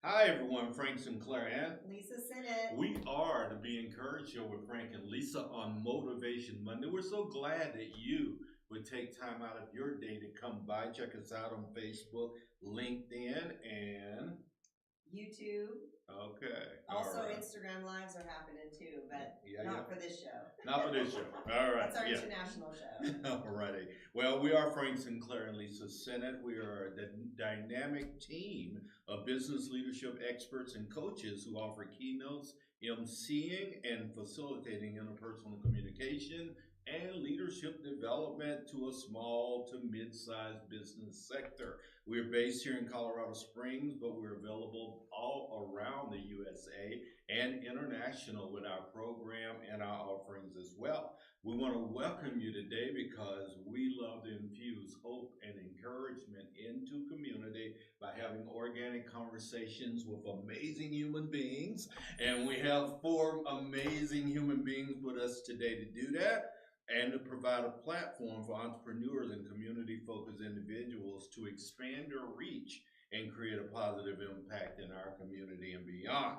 Hi everyone, Frank Sinclair and Lisa Sinnott. we are the Be Encouraged Show with Frank and Lisa on Motivation Monday. We're so glad that you would take time out of your day to come by. Check us out on Facebook, LinkedIn, and YouTube. okay. Also, all right. Instagram lives are happening too, but Yeah, not for this show. Not for this show. All right. That's our yeah. international show. All righty. Well, we are Frank Sinclair and Lisa Sinnott. We are the dynamic team of business leadership experts and coaches who offer keynotes, emceeing, and facilitating interpersonal communication and leadership development to a small to mid-sized business sector. We're based here in Colorado Springs, but we're available all around the USA and international with our program and our offerings as well. We want to welcome you today because we love to infuse hope and encouragement into community by having organic conversations with amazing human beings. And we have four amazing human beings with us today to do that and to provide a platform for entrepreneurs and community-focused individuals to expand their reach and create a positive impact in our community and beyond.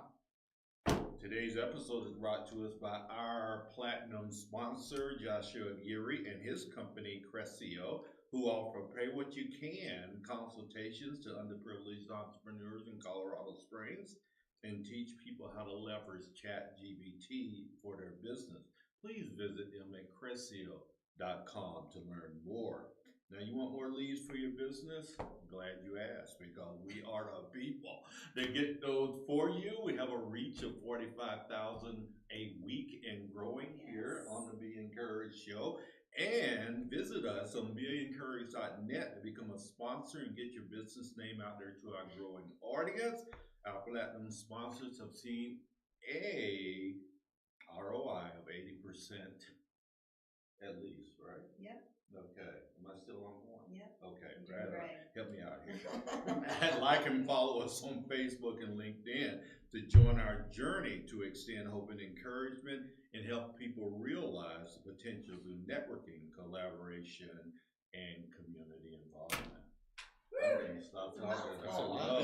Today's episode is brought to us by our platinum sponsor, Joshua Geary, and his company, Crescio, who offer Pay What You Can consultations to underprivileged entrepreneurs in Colorado Springs and teach people how to leverage ChatGPT for their business. Please visit them at Crescio.com to learn more. Now, you want more leads for your business? Glad you asked, because we are the people that get those for you. We have a reach of 45,000 a week and growing here on the Be Encouraged Show. And visit us on beencouraged.net to become a sponsor and get your business name out there to our growing audience. Our platinum sponsors have seen a ROI of 80% at least, right? Yep. Okay. Am I still on point? Yep. Okay. Right. Help me out here. And like and follow us on Facebook and LinkedIn to join our journey to extend hope and encouragement and help people realize the potential through networking, collaboration, and community involvement. Okay, stop talking. That's a lot.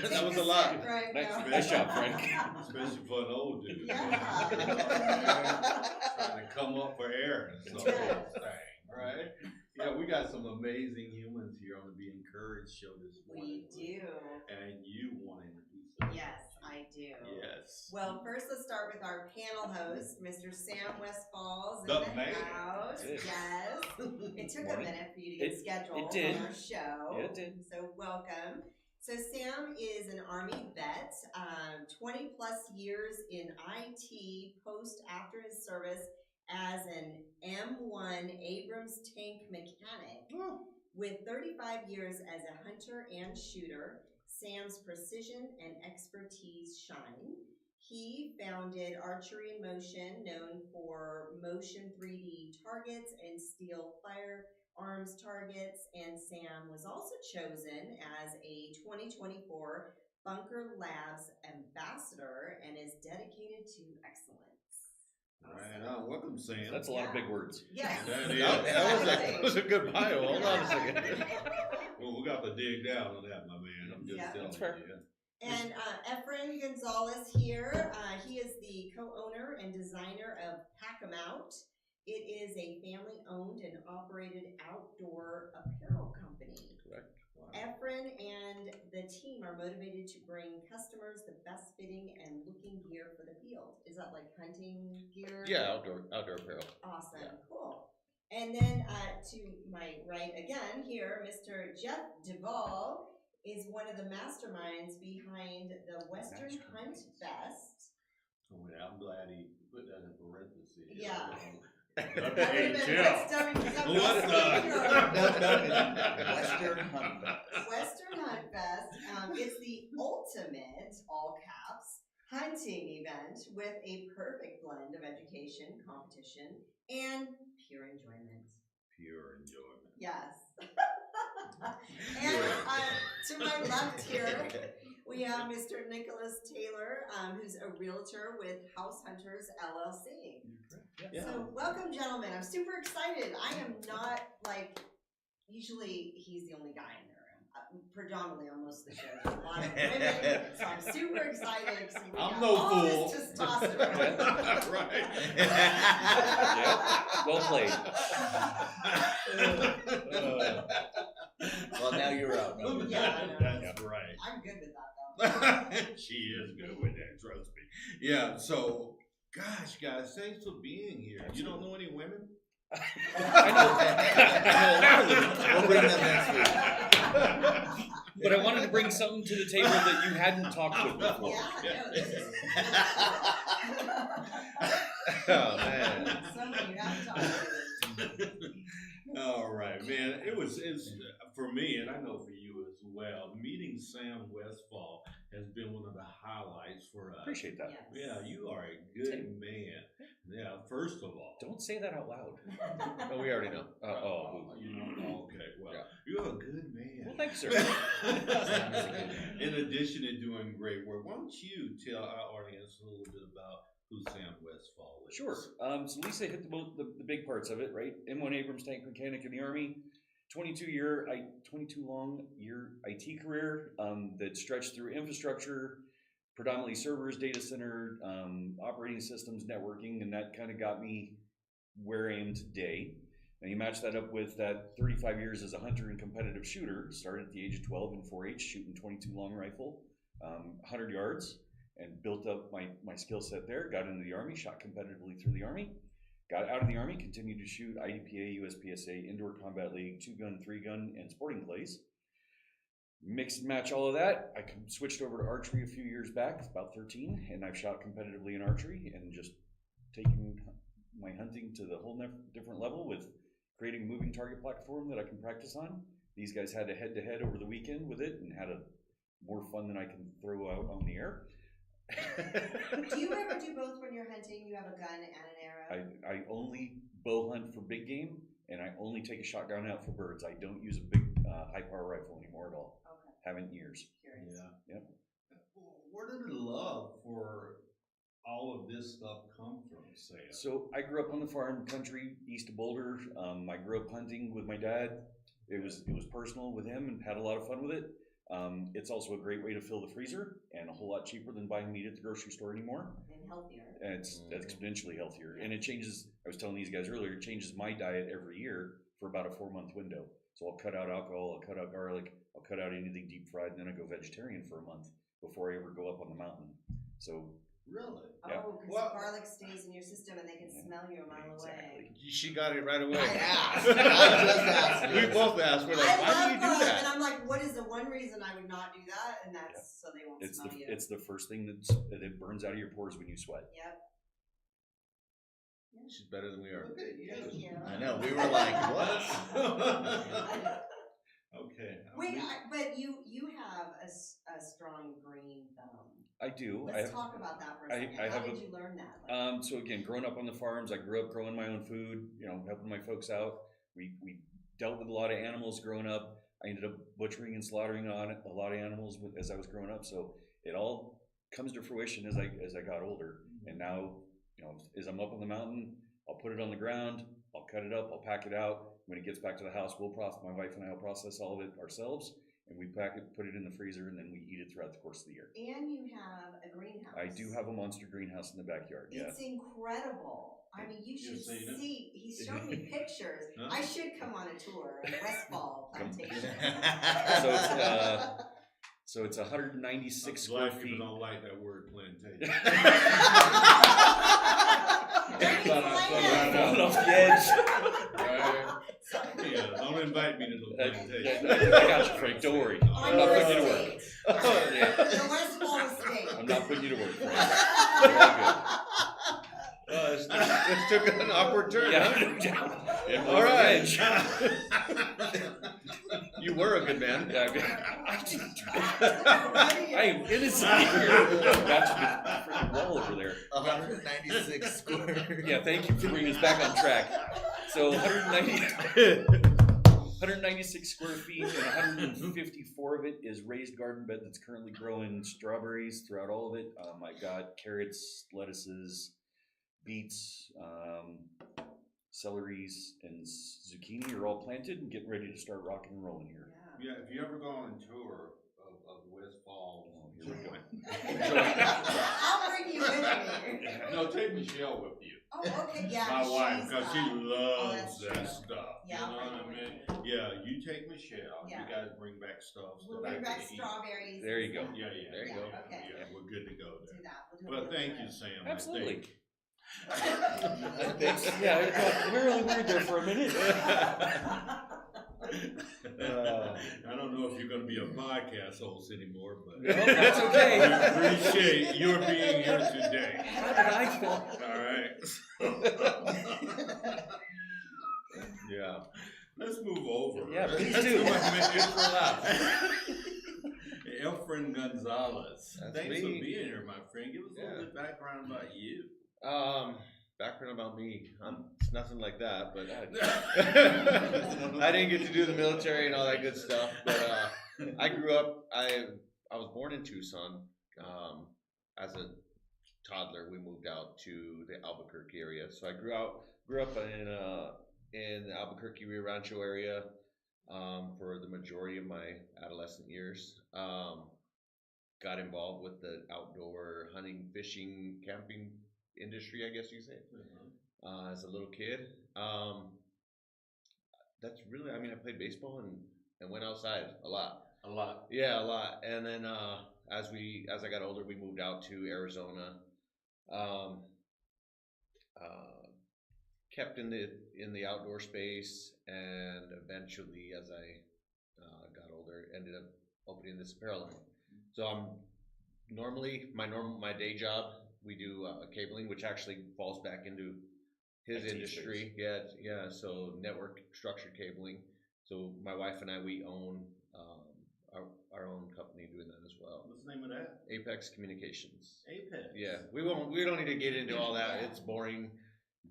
That was a lot. Right. Nice job, Frank. Especially for an old dude. Yeah. Trying to come up for air. So, right? Yeah, we got some amazing humans here on the Be Encouraged show this morning. We do. And you want to introduce them. Yes, I do. Yes. Well, first let's start with our panel host, Mr. Sam Westfall in The the man. house. Yes. It took a minute for you to get scheduled did. on our show. Yeah, it did. So welcome. So Sam is an Army vet, 20 plus years in IT post after his service as an M1 Abrams tank mechanic. With 35 years as a hunter and shooter, Sam's precision and expertise shine. He founded Archery N Motion, known for motion 3D targets and steel firearms targets, and Sam was also chosen as a 2024 Bunker Labs ambassador and is dedicated to excellence. Right on. Welcome, Sam. That's a lot of big words. Yes. That is. That was a good bio. Hold on a second. Well, we got to dig down on that, my man. I'm just telling that's fair. you. And Efren Gonzales here. He is the co-owner and designer of Pack 'em Out. It is a family-owned and operated outdoor apparel company. Correct. Wow. Efren and the team are motivated to bring customers the best fitting and looking gear for the field. Is that like hunting gear? Yeah, outdoor apparel. Awesome. Yeah. Cool. And then to my right again here, Mr. Jeff DeVaul is one of the masterminds behind the Western Hunt Fest. Oh, yeah, I'm glad he put that in parentheses. Yeah. Hey, Jeff. What's Western Hunt Fest. Western Hunt Fest. It's the ultimate, all caps, hunting event with a perfect blend of education, competition, and pure enjoyment. Pure enjoyment. Yes. And to my left here, we have Mr. Nicholas Taylor, who's a realtor with House Hunters LLC. Yeah. So welcome, gentlemen. I'm super excited. I am not like, usually he's the only guy in the room. predominantly on most of the shows. There's a lot of women, so I'm super excited. So we I'm got no all fool. this testosterone. Right. Yeah. Well played. Well, now you're out. No, you're Yeah, I know. That's right. I'm good with that though. She is good with that, trust me. Yeah, so, gosh, guys, thanks for being here. You don't know any women? I know. We'll bring them next week. But I wanted to bring something to the table that you hadn't talked with before. Yeah, no, this is. Oh, man. Someone you have to talk to. All right, man. It's for me, and I know for you as well. Meeting Sam Westfall has been one of the highlights for us. Appreciate that. Yes. Yeah, you are a good man. Yeah, first of all. Don't say that out loud. No, we already know. You know, okay, well, Yeah. you're a good man. Well, thanks, sir. In addition to doing great work, why don't you tell our audience a little bit about who Sam Westfall is? Sure. So Lisa hit the big parts of it, right? M1 Abrams tank mechanic in the Army, 22 long year IT career that stretched through infrastructure, predominantly servers, data center, operating systems, networking, and that kind of got me where I am today. And you match that up with that 35 years as a hunter and competitive shooter. Started at the age of 12 in 4-H, shooting 22 long rifle, 100 yards, and built up my skill set there. Got into the Army, shot competitively through the Army. Got out of the Army, continued to shoot IDPA, USPSA, Indoor Combat League, 2-gun, 3-gun, and sporting clays. Mix and match all of that. I switched over to archery a few years back, about 13, and I've shot competitively in archery and just taken my hunting to the whole different level with creating a moving target platform that I can practice on. These guys had a head-to-head over the weekend with it and had more fun than I can throw out on the air. Do you ever do both when you're hunting? You have a gun and an arrow? I only bow hunt for big game, and I only take a shotgun out for birds. I don't use a big high-power rifle anymore at all. Okay. Haven't in years. Curious. Yeah. Yep. Where did the love for all of this stuff come from, Sam? So I grew up on the farm country east of Boulder. I grew up hunting with my dad. It was personal with him and had a lot of fun with it. It's also a great way to fill the freezer and a whole lot cheaper than buying meat at the grocery store anymore. And healthier. And it's exponentially healthier. And it changes, I was telling these guys earlier, it changes my diet every year for about a 4-month window. So I'll cut out alcohol, I'll cut out garlic, I'll cut out anything deep fried, and then I go vegetarian for a month before I ever go up on the mountain. So Really? Yeah. Oh, because Well- garlic stays in your system and they can smell you a mile away. She got it right away. I asked. I just asked. We both asked. We're like, I why love do you do garlic, and that? I'm like, what is the one reason I would not do that? And that's so they won't smell you. it's the first thing that it burns out of your pores when you sweat. Yep. She's better than we are. Look at Thank you. I know. We were like, what? Okay. Wait, but you have a strong green thumb. I do. Let's talk about that for a second. I How have did you learn that? So again, growing up on the farms, I grew up growing my own food, helping my folks out. We dealt with a lot of animals growing up. I ended up butchering and slaughtering on a lot of animals as I was growing up. So it all comes to fruition as I got older. And now, as I'm up on the mountain, I'll put it on the ground, I'll cut it up, I'll pack it out. When it gets back to the house, my wife and I will process all of it ourselves. And we pack it, put it in the freezer, and then we eat it throughout the course of the year. And you have a greenhouse. I do have a monster greenhouse in the backyard. Yeah. It's incredible. I mean, you should seen it? see. He's showing me pictures. Huh? I should come on a tour of Westfall Plantation. So it's 196 I'm square glad people feet. don't like that word plantation. Falling off the edge. Yeah, don't invite me to the plantation. I got you, Frank. Don't worry. On I'm not your putting you to work. estate. Yeah. The Westfall estate. I'm not putting you to work, Frank. Very This took an awkward good. turn. Yeah. It All was right. an edge. You were a good man. I am innocent here. Got you the freaking wall over there. 196 square. Yeah, thank you for bringing us back on track. So 196 square feet, and 154 of it is raised garden bed that's currently growing strawberries throughout all of it. I got carrots, lettuces, beets, celeries, and zucchini are all planted and getting ready to start rocking and rolling here. Yeah. Yeah, if you ever go on a tour of Westfall, I'll bring you with me. no, take Michelle with you. Oh, okay, yeah. My wife, she's, because she that's loves that true. stuff. Yeah, you I'll know bring what I you mean? with me. Yeah, you take Michelle. Yeah. You guys bring back stuff. We'll that I bring back can eat. strawberries. There you go. Yeah, There you Yeah, go. okay. Yeah, we're good to go We'll there. do that. We'll do a But field thank trip. you, Sam. Absolutely. I think so. Yeah, it got really weird there for a minute. I don't know if you're going to be a podcast host anymore, but No, that's okay. we appreciate your being here today. How did I feel? All right. Yeah. Let's move over. Yeah, please Let's do. my intro out. Efren Gonzales. That's Thanks for me. being here, my friend. Give us a little Yeah. bit background about you. Background about me. It's nothing like that, but I didn't get to do the military and all that good stuff. But I grew up. I was born in Tucson. As a toddler, we moved out to the Albuquerque area. So I grew up in the Albuquerque Rio Rancho area for the majority of my adolescent years. Got involved with the outdoor hunting, fishing, camping industry, I guess you say, as a little kid. That's really, I played baseball and went outside a lot. A lot. Yeah, a lot. And then as I got older, we moved out to Arizona. Kept in the outdoor space, and eventually, as I got older, ended up opening this apparel line. So I'm normally my day job. We do cabling, which actually falls back into his IT industry. Yeah. So network structured cabling. So my wife and I, we own our own company doing that as well. What's the name of that? Apex Communications. Apex. Yeah, we don't need to get into all that. It's boring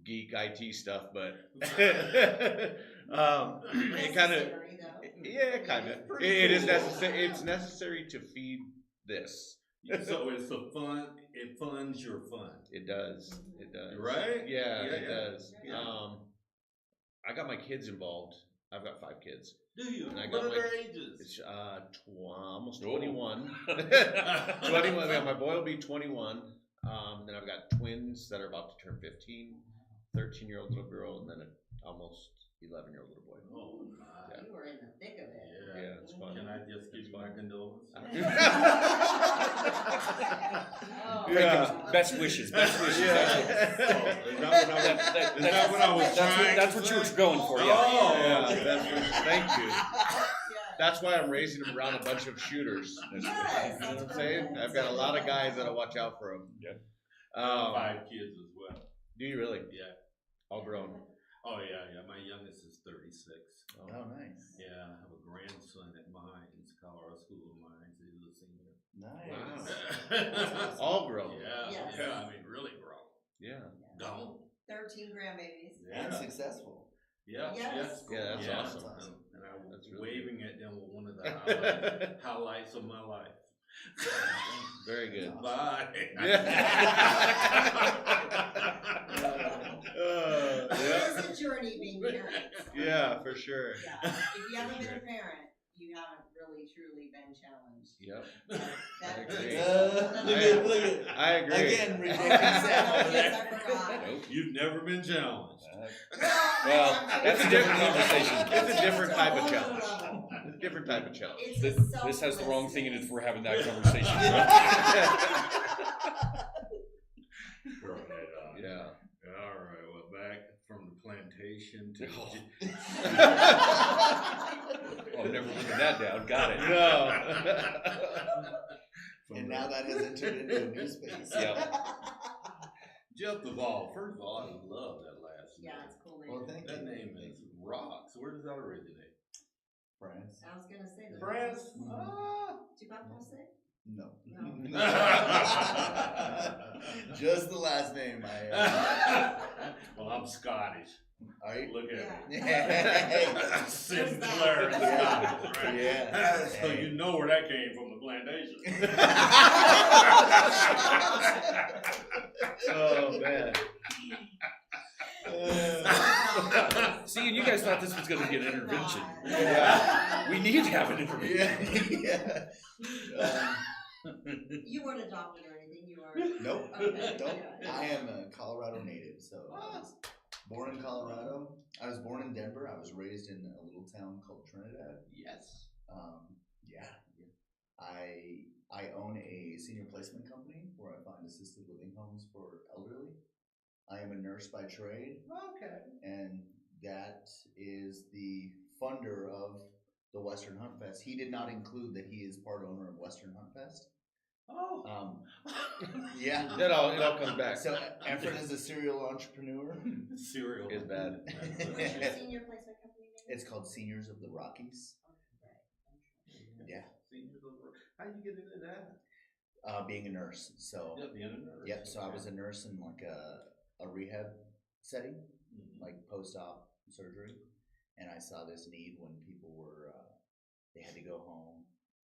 geek IT stuff, but it kind of, Necessary, though. yeah, kind of. It is necessary. It's necessary to feed this. So it's a fun. It funds your fun. It does. It does. Right? Yeah, Yeah, it yeah. does. Yeah. I got my kids involved. I've got 5 kids. Do you? And I What got are my- their ages? It's almost Oh. 21. 21. Yeah, my boy will be 21. Then I've got twins that are about to turn 15, 13-year-old little girl, and then an almost 11-year-old little boy. Oh, my. You were in the thick of it. Yeah, it's fun. Can I just give you my condolences? Oh, Yeah. Best wishes. Best wishes. Yeah. Is that what I was trying That's to what say? you were going for, yeah. Oh, Yeah, okay. thank you. yeah. That's why I'm raising them around a bunch of shooters. Yes, You know that's what I'm saying? perfect. I've got a lot of guys that'll watch out for them. Yeah. 5 kids as well. Do you really? Yeah. All grown. Oh, yeah. My youngest is 36. Oh, nice. Yeah, I have a grandson at Mines, Colorado School of Mines. He's a senior. Nice. Wow. All grown. Yeah, Yes. yeah. Really grown. Yeah. Gone. 13 grandbabies. Yeah. And successful. Yeah. Yes. Yeah, that's awesome. And I was That's really waving at them with one of the highlights of my life. Very good. Bye. It is a journey being parents. Yeah, for sure. Yeah. If you haven't been a parent, you haven't really truly been challenged. Yep. That I agree. Look at I agree. again, rejecting Sam. Yes, I forgot. Nope. You've never been challenged. Well, that's a different conversation. It's a different type of It's a whole challenge. nother level. It's a different type of challenge. It's This, a this has the wrong thing in it if we're having that conversation. Yeah. All right. Well, back from the plantation to. Oh, I've never written that down. Got it. No. And now that has entered into a new space. Yeah. Jeff DeVaul. First of all, I love that last name. Yeah, it's a cool name. Well, thank That you. name is rocks. Where does that originate? France. I was gonna say that. France. Tu parles français? No. No. Just the last name. Well, I'm Scottish. Are you? Look at me. Yeah. Sinclair is Scottish, right? Yeah. So you know where that came from, the plantation. Oh man. See, and you guys guys thought this was going to be an I did intervention. not. Yeah. We need to have an intervention. Yeah. You weren't adopted or anything, you are. Nope. Okay. Nope. Yeah. I am a Colorado native, so I was born in Colorado. I was born in Denver. I was raised in a little town called Trinidad. Yes. Yeah. I own a senior placement company where I find assisted living homes for elderly. I am a nurse by trade, Okay. and that is the funder of the Western Hunt Fest. He did not include that he is part owner of Western Hunt Fest. Oh. Yeah. It all comes back. So Efren is a serial entrepreneur. Cereal Is bad. What's your senior placement company name? It's called Seniors of the Rockies. Yeah. Seniors of the Rock. How you get into that? Being a nurse. So Yeah, being a nurse. yep. So I was a nurse in like a rehab setting, Mhm. like post-op surgery, and I saw this need when people were they had to go home,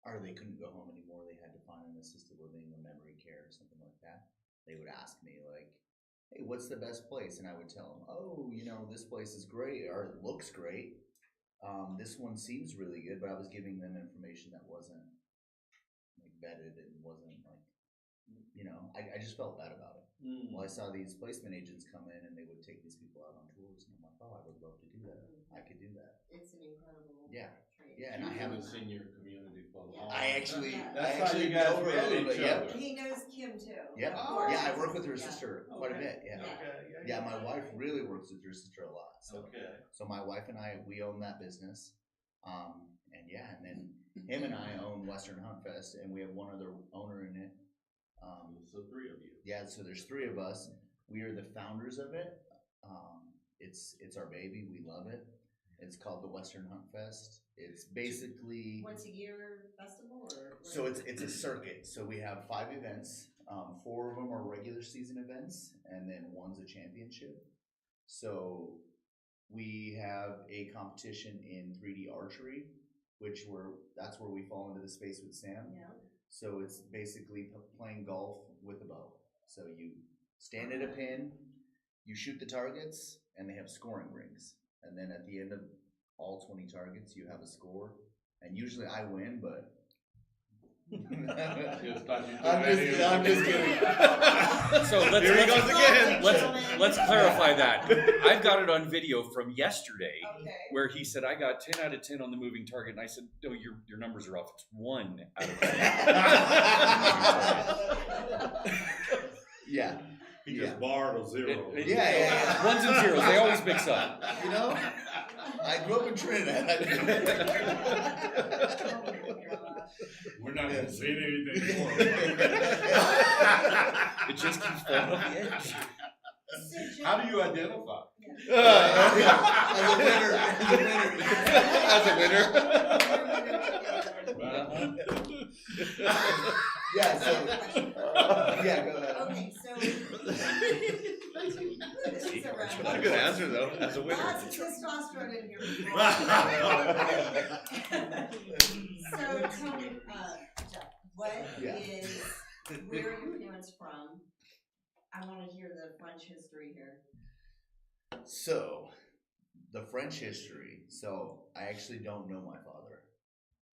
or they couldn't go home anymore. They had to find an assisted living or memory care or something like that. They would ask me like, "Hey, what's the best place?" And I would tell them, "Oh, this place is great, or it looks great. This one seems really good," but I was giving them information that wasn't like vetted and wasn't like, I just felt bad about it. Mm. Well, I saw these placement agents come in and they would take these people out on tours, and I'm like, oh, I would love to do that. I could do that. It's an incredible Yeah. trade. Yeah, and You I have have a senior community club. Yeah. I actually, Yeah. That's I how actually you guys know her a met little each bit. Yep. other. He knows Kim too. Yep. Of Oh. course. Yeah, I work with her Yeah. sister quite a bit. Yeah. Okay. Yeah, my wife really works with her sister a lot. So, Okay. so my wife and I, we own that business. And then him and I own Western Hunt Fest, and we have one other owner in it. So 3 of you. Yeah, so there's 3 of us. We are the founders of it. It's our baby. We love it. It's called the Western Hunt Fest. It's basically Once a year festival or? so it's a circuit. So we have 5 events. 4 of them are regular season events, and then one's a championship. So we have a competition in 3D archery, that's where we fall into the space with Sam. Yeah. So it's basically playing golf with a bow. So you stand at a pin, you shoot the targets, and they have scoring rings. And then at the end of all 20 targets, you have a score. And usually I win, but I'm just kidding. So let's, Here he goes again. Let's clarify that. I've got it on video from yesterday Okay. where he said, I got 10 out of 10 on the moving target. And I said, no, your numbers are off. It's 1 out of 10. Yeah. He just Yeah. borrowed a 0. Yeah. Ones and zeros, they always mix up. I grew up in Trinidad. We're not going to say anything more. It just keeps falling off the edge. How do you identify? As a winner. Yeah, so, yeah, go ahead. Okay, so. This is a That's a round. good answer though. As a winner. Lots of testosterone in here. So tell me, Jeff, where Yeah. are your parents from? I want to hear the French history here. So, the French history. So, I actually don't know my father.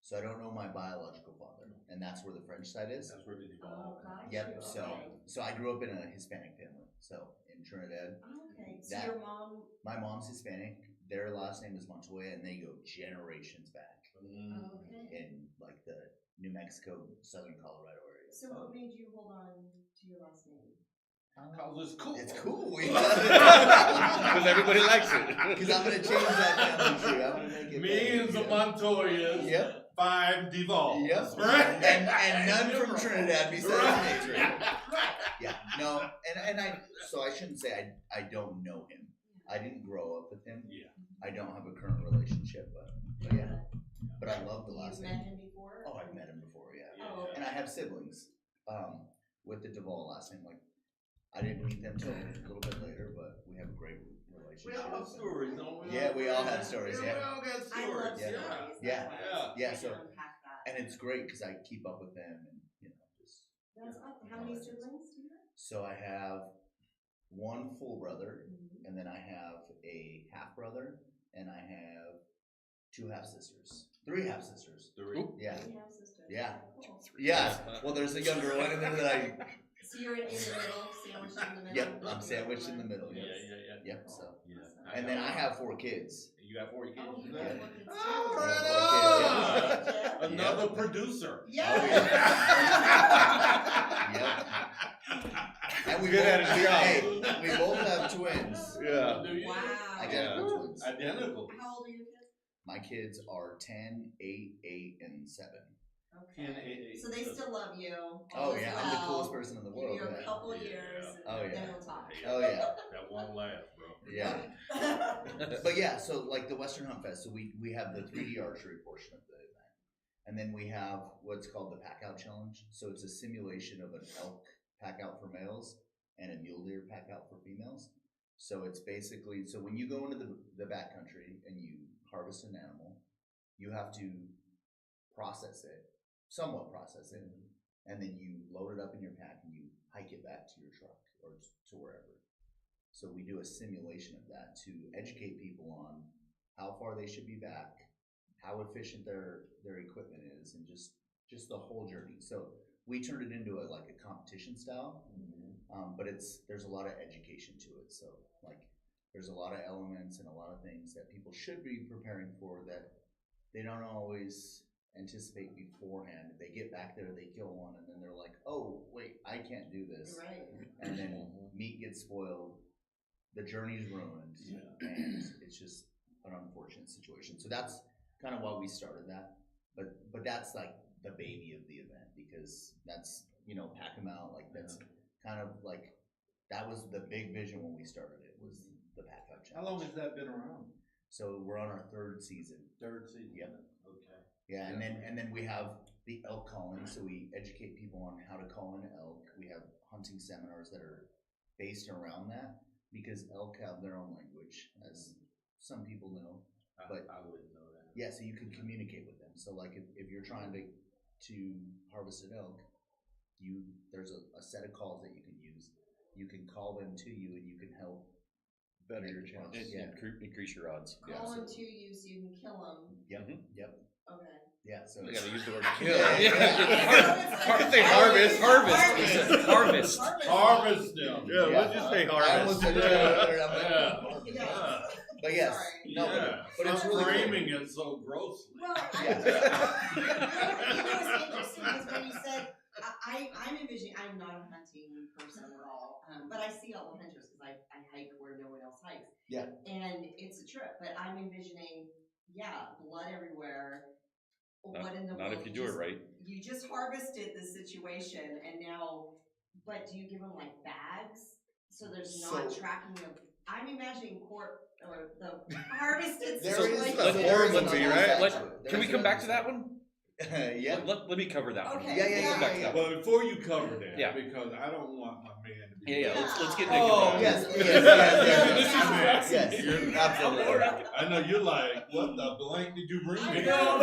So, I don't know my biological father. And that's where the French side is. That's where the DeVaul. Oh, gosh. Yep. So, Okay. so I grew up in a Hispanic family. So, in Trinidad. Okay, so That- your mom, My mom's Hispanic. Their last name is Montoya, and they go generations back okay. in like the New Mexico, southern Colorado area. So what made you hold on to your last name? Cause it's cool. It's cool. Because everybody likes it. Because I'm gonna change that family tree. I'm gonna make it. Millions of Montoyas. Yep. 5 DeVauls. Yep. Right. And none from Trinidad besides Right. me. Yeah. No. And I shouldn't say I don't know him. I didn't grow up with him. Yeah. I don't have a current relationship, but yeah. But I love the last You've name. met him before? Oh, I've met him before. Yeah. Oh, And I have siblings. With the DeVaul last name, like I didn't meet them till a little bit later, but we have a great relationship. We all have stories, don't we? Yeah, we all have stories, yeah. We all got I stories. love Yeah. stories. Yeah. Yeah, so. so- And it's great because I keep up with them and just. That's awesome. How many siblings do you have? So I have one full brother, Mhm. and then I have a half brother, and I have 2 half sisters, 3 half sisters. Yeah, You have sisters. yeah, Cool. yeah. Well, there's a younger one, and then So you're in the middle, sandwiched in the middle. Yep, I'm sandwiched in the middle. Yeah, Yes. yeah, yeah. Yep. So, Yeah. Awesome. and then I have 4 kids. You got 4 kids. Oh, you Yeah. have 4 kids too. Oh, right right on. Another producer. Yeah. Yep. And we Good both, at his job. hey, we both have twins. Yeah. Do you? Wow. Identical twins. Identical. How old are your kids? My kids are 10, 8, 8, and 7. Okay. 10, 8, 8, So they 7. still love you. Oh all is yeah, I'm the well. coolest person in the Give world. you a Yeah. couple Yeah. years, and Oh, yeah. then we'll talk. Oh yeah, That won't last, bro. yeah. But yeah, so like the Western Hunt Fest, so we have the 3D archery portion of the event, and then we have what's called the Pack Out Challenge. So it's a simulation of an elk pack out for males and a mule deer pack out for females. So it's basically, so when you go into the backcountry and you harvest an animal, you have to somewhat process it, and then you load it up in your pack and you hike it back to your truck or to wherever. So we do a simulation of that to educate people on how far they should be back, how efficient their equipment is, and just the whole journey. So we turned it into a competition style, but there's a lot of education to it. So like there's a lot of elements and a lot of things that people should be preparing for that they don't always anticipate beforehand. They get back there, they kill one, and then they're like, oh wait, I can't do this. Right. And then meat gets spoiled, the journey's ruined, Yeah. and it's just an unfortunate situation. So that's kind of why we started that. But that's like the baby of the event, because that's, pack them out, like that's kind of like, that was the big vision when we started it, was the pack out How challenge. long has that been around? So we're on our 3rd season. 3rd season. Yep. Okay. Yeah, and then we have the elk calling, so we educate people on how to call in elk. We have hunting seminars that are based around that, because elk have their own language, as some people know. But I wouldn't know that. yeah, so you can communicate with them. So like if you're trying to harvest an elk, there's a set of calls that you can use. You can call them to you, and you can help Better your make the chance. process. Yeah. Increase your odds. Call them to you so you can kill them. Yep. Okay. Yeah. So You it's- gotta use the word Yeah, kill. yeah. Say harvest. Harvest. Harvest them. Yeah, let's just say I harvest. almost said that, I'm like, Yeah. Yeah. But yes, Sorry. no, Yeah. but it's Stop really cool. framing it so grossly. Well, Yeah. what's interesting is when you said, I'm envisioning, I'm not a hunting person at all, but I see all the hunters because I hike where no one else hikes. Yeah. And it's a trip, but I'm envisioning, blood everywhere. What in the Not world? if you do it right. You just harvested the situation, and now, but do you give them like bags so there's not So- tracking of? I'm imagining or the harvested There situation. is That's there horror is movie, another right? side to it. There Can we is come back to another that one? side. Yeah. Let me cover that one. Okay. Yeah. Come back to that one. But before you cover that, Yeah. because I don't want my man to be. Yeah. Let's get Yeah. Nick Oh, involved. Yes. Yes. You're absolutely right. I know you're like, what the blank did you bring I me? know.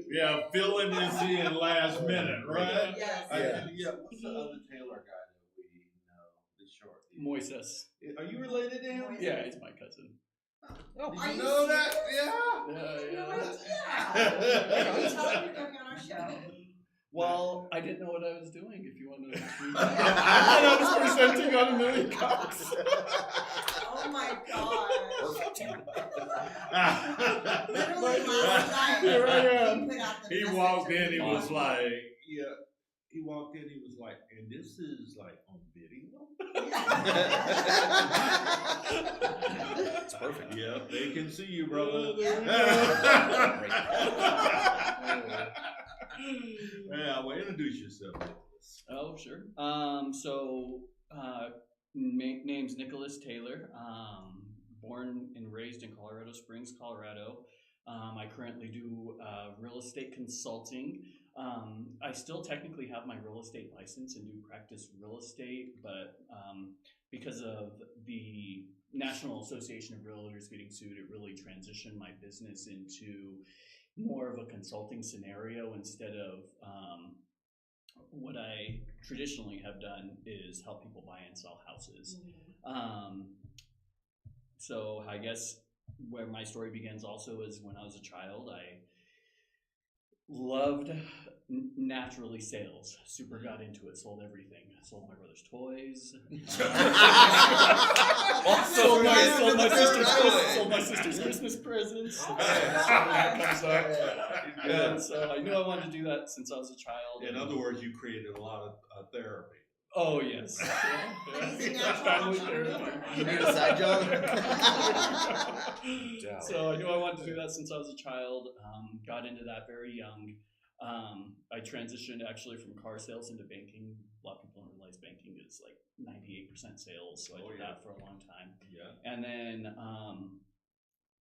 Yeah, filling this in last minute, right? Yes. What's the other Taylor guy that we know? The short. Moises. Are you related to him? Moises. Yeah, he's my cousin. Oh, Are did you you know that? serious? Yeah. Can you tell him you're coming on our show? Well, I didn't know what I was doing. If you want to, I was presenting on a million cocks. Oh my god. Literally Like, last night. Here I am. He put out the He message walked of in, the he was podcast. like, he walked in, he was like, and this is like on video? It's perfect. Yeah, they can see you, brother. Yeah, well, introduce yourself, Nicholas. Oh, sure. Name's Nicholas Taylor. Born and raised in Colorado Springs, Colorado. I currently do real estate consulting. I still technically have my real estate license and do practice real estate, but because of the National Association of Realtors getting sued, it really transitioned my business into more of a consulting scenario instead of what I traditionally have done is help people buy and sell houses. So I guess where my story begins also is when I was a child, I loved naturally sales. Super got into it. Sold everything. Sold my brother's toys. Sold my sister's Christmas presents. So I knew I wanted to do that since I was a child. In other words, you created a lot of therapy. Oh yes. But he's a natural entrepreneur. You need a side job? So I knew I wanted to do that since I was a child. Got into that very young. I transitioned actually from car sales into banking. A lot of people don't realize banking is like 98% sales, so I did that for a long time. Yeah. And then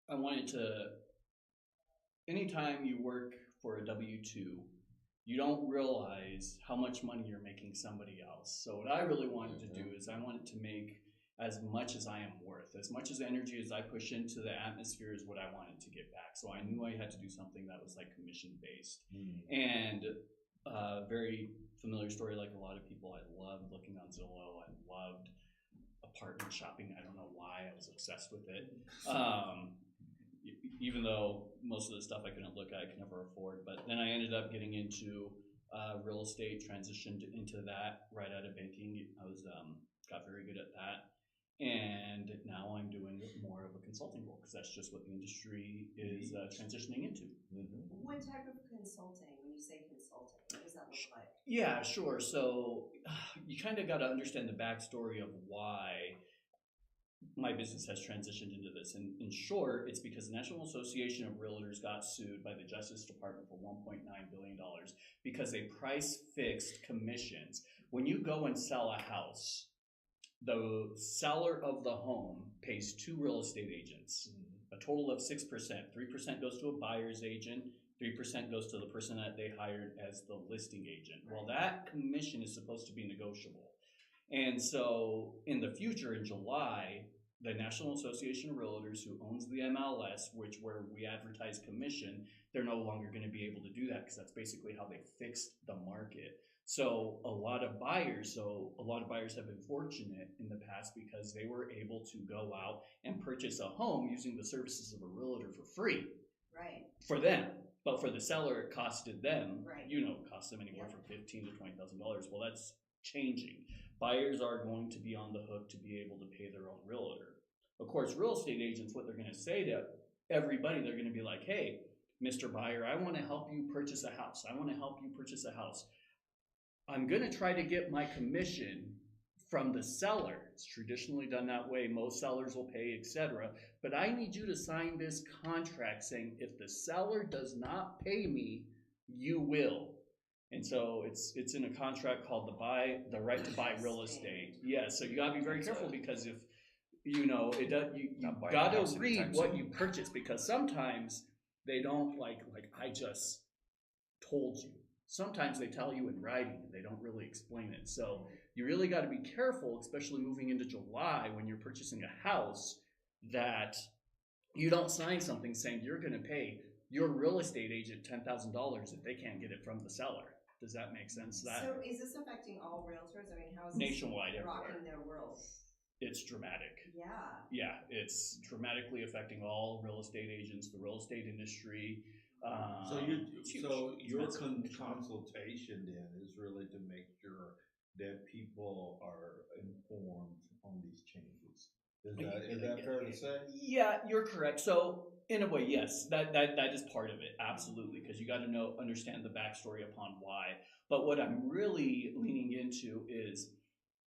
I wanted to. Anytime you work for a W-2, you don't realize how much money you're making somebody else. So what I really wanted to do is I wanted to make as much as I am worth. As much as energy as I push into the atmosphere is what I wanted to get back. So I knew I had to do something that was like commission based. And very familiar story, like a lot of people, I loved looking on Zillow. I loved apartment shopping. I don't know why, I was obsessed with it. Even though most of the stuff I couldn't look at, I could never afford. But then I ended up getting into real estate, transitioned into that right out of banking. I was got very good at that. And now I'm doing more of a consulting role because that's just what the industry is transitioning into. What type of consulting, when you say consulting, what does that look like? Yeah, sure. So you kind of got to understand the backstory of why my business has transitioned into this. And in short, it's because the National Association of Realtors got sued by the Justice Department for $1.9 billion because they price fixed commissions. When you go and sell a house, the seller of the home pays 2 real estate agents, a total of 6%. 3% goes to a buyer's agent, 3% goes to the person that they hired as the listing agent. Well, that commission is supposed to be negotiable. And so in the future, in July, the National Association of Realtors, who owns the MLS, where we advertise commission, they're no longer going to be able to do that because that's basically how they fixed the market. So a lot of buyers have been fortunate in the past because they were able to go out and purchase a home using the services of a realtor for free. Right. For them. But for the seller, it costed them, right. It cost them anywhere from $15,000 to $20,000. Well, that's changing. Buyers are going to be on the hook to be able to pay their own realtor. Of course, real estate agents, what they're going to say to everybody, they're going to be like, hey, Mr. Buyer, I want to help you purchase a house. I want to help you purchase a house. I'm going to try to get my commission from the seller. It's traditionally done that way. Most sellers will pay, etc. But I need you to sign this contract saying if the seller does not pay me, you will. And so it's in a contract called the right to buy real estate. Yeah, so you gotta be very careful because if you gotta read what you purchase because sometimes they don't like I just told you. Sometimes they tell you in writing and they don't really explain it. So you really got to be careful, especially moving into July when you're purchasing a house, that you don't sign something saying you're going to pay your real estate agent $10,000 if they can't get it from the seller. Does that make sense? So is this affecting all realtors? I mean, how is this nationwide rocking everywhere? Their world? It's dramatic. Yeah. Yeah, it's dramatically affecting all real estate agents, the real estate industry. So your consultation then is really to make sure that people are informed on these changes. Is that fair to say? Yeah, you're correct. So in a way, yes, that is part of it, absolutely, because you got to understand the backstory upon why. But what I'm really leaning into is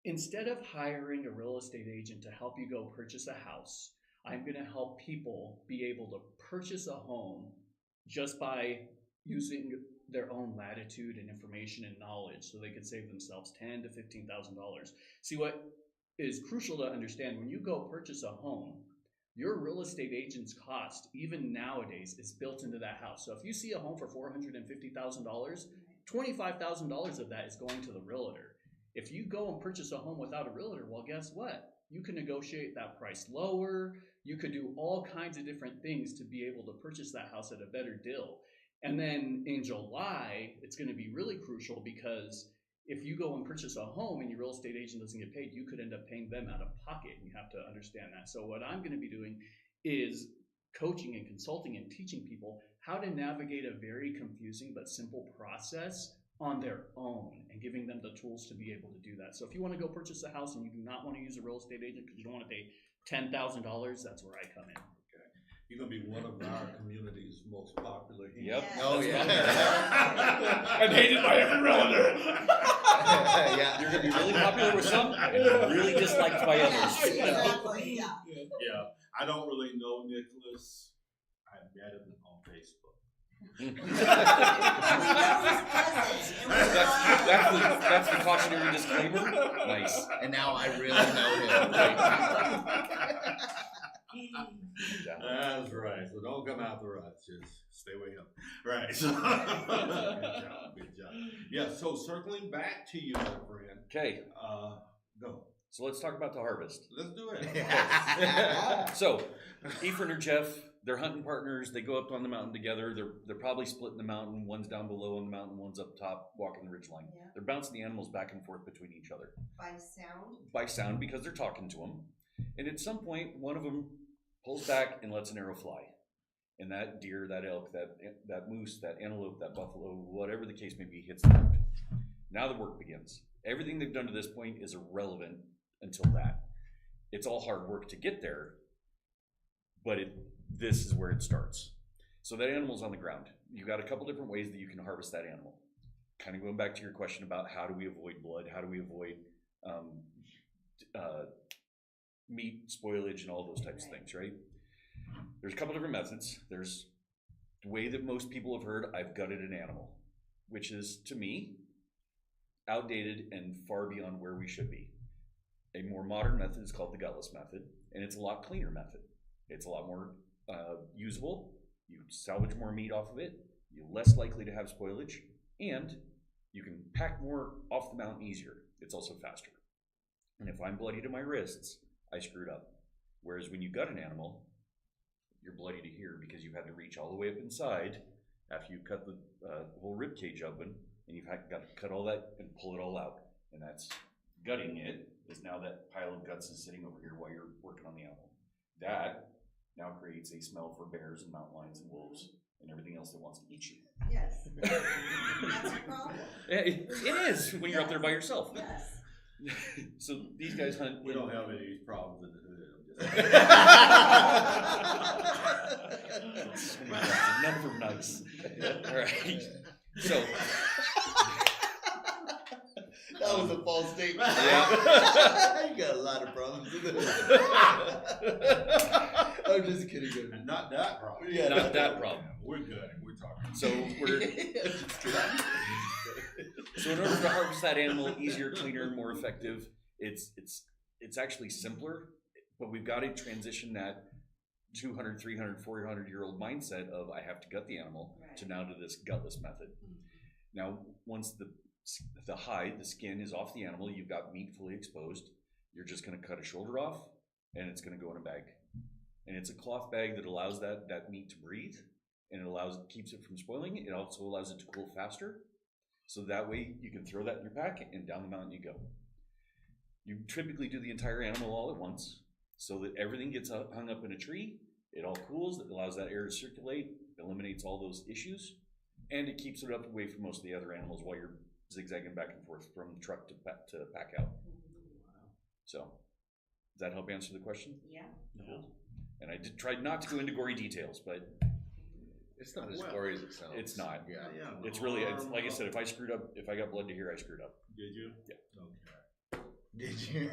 instead of hiring a real estate agent to help you go purchase a house, I'm going to help people be able to purchase a home just by using their own latitude and information and knowledge so they could save themselves $10,000 to $15,000. See, what is crucial to understand, when you go purchase a home, your real estate agent's cost, even nowadays, is built into that house. So if you see a home for $450,000, $25,000 of that is going to the realtor. If you go and purchase a home without a realtor, well, guess what? You can negotiate that price lower. You could do all kinds of different things to be able to purchase that house at a better deal. And then in July, it's going to be really crucial because if you go and purchase a home and your real estate agent doesn't get paid, you could end up paying them out of pocket, and you have to understand that. So what I'm going to be doing is coaching and consulting and teaching people how to navigate a very confusing but simple process on their own, and giving them the tools to be able to do that. So if you want to go purchase a house and you do not want to use a real estate agent because you don't want to pay $10,000, that's where I come in. You're gonna be one of our community's most popular. Yep. Yes. Oh, yeah. I'm hated by every realtor. Yeah. You're going to be really popular with some and really disliked by others. Yes, exactly, yeah. Yeah, I don't really know Nicholas. I met him on Facebook. We know he's present, and we're not- That's the cautionary disclaimer. Nice. And now I really know him. That's right. So don't come out the ruts. Just stay way up. Right. So, good job. Good job. Yeah. So circling back to you, my friend. Okay, Go. so let's talk about the harvest. Let's do it. So, Efren or Jeff, they're hunting partners. They go up on the mountain together. They're probably splitting the mountain. One's down below on the mountain, one's up top, walking the ridgeline. Yeah. They're bouncing the animals back and forth between each other By sound? by sound because they're talking to them. And at some point, one of them pulls back and lets an arrow fly. And that deer, that elk, that moose, that antelope, that buffalo, whatever the case may be, hits the ground. Now the work begins. Everything they've done to this point is irrelevant until that. It's all hard work to get there, but this is where it starts. So that animal's on the ground. You got a couple different ways that you can harvest that animal. Kind of going back to your question about how do we avoid blood, how do we avoid meat spoilage and all those types of things, right? There's a couple different methods. There's the way that most people have heard, I've gutted an animal, which is, to me, outdated and far beyond where we should be. A more modern method is called the gutless method, and it's a lot cleaner method. It's a lot more usable. You salvage more meat off of it. You're less likely to have spoilage, and you can pack more off the mountain easier. It's also faster. And if I'm bloody to my wrists, I screwed up. Whereas when you gut an animal, you're bloody to here because you had to reach all the way up inside after you cut the whole rib cage open, and you've got to cut all that and pull it all out. And that's gutting it, is now that pile of guts is sitting over here while you're working on the animal. That now creates a smell for bears and mountain lions and wolves and everything else that wants to eat you. Yes. That's a problem. It is when you're up there by yourself. Yes. So these guys hunt. We don't have any of these problems in the hood. None of them nice. All right. So That was a false statement. Yeah. You got a lot of problems. I'm just kidding. Not that problem. Yeah, not that problem. We're good. We're talking. So so in order to harvest that animal easier, cleaner, more effective, it's actually simpler, but we've got to transition that 200, 300, 400-year-old mindset of I have to gut the animal to now to this gutless method. Now, once the hide, the skin is off the animal, you've got meat fully exposed, you're just going to cut a shoulder off, and it's going to go in a bag. And it's a cloth bag that allows that meat to breathe, and it keeps it from spoiling. It also allows it to cool faster. So that way you can throw that in your pack and down the mountain you go. You typically do the entire animal all at once so that everything gets hung up in a tree. It all cools. It allows that air to circulate, eliminates all those issues, and it keeps it up away from most of the other animals while you're zigzagging back and forth from truck to pack out. So does that help answer the question? Yeah. And I tried not to go into gory details, but It's not as gory as it sounds. it's not. Yeah. It's really, like I said, if I got blood to here, I screwed up. Did you? Yeah. Okay. Did you?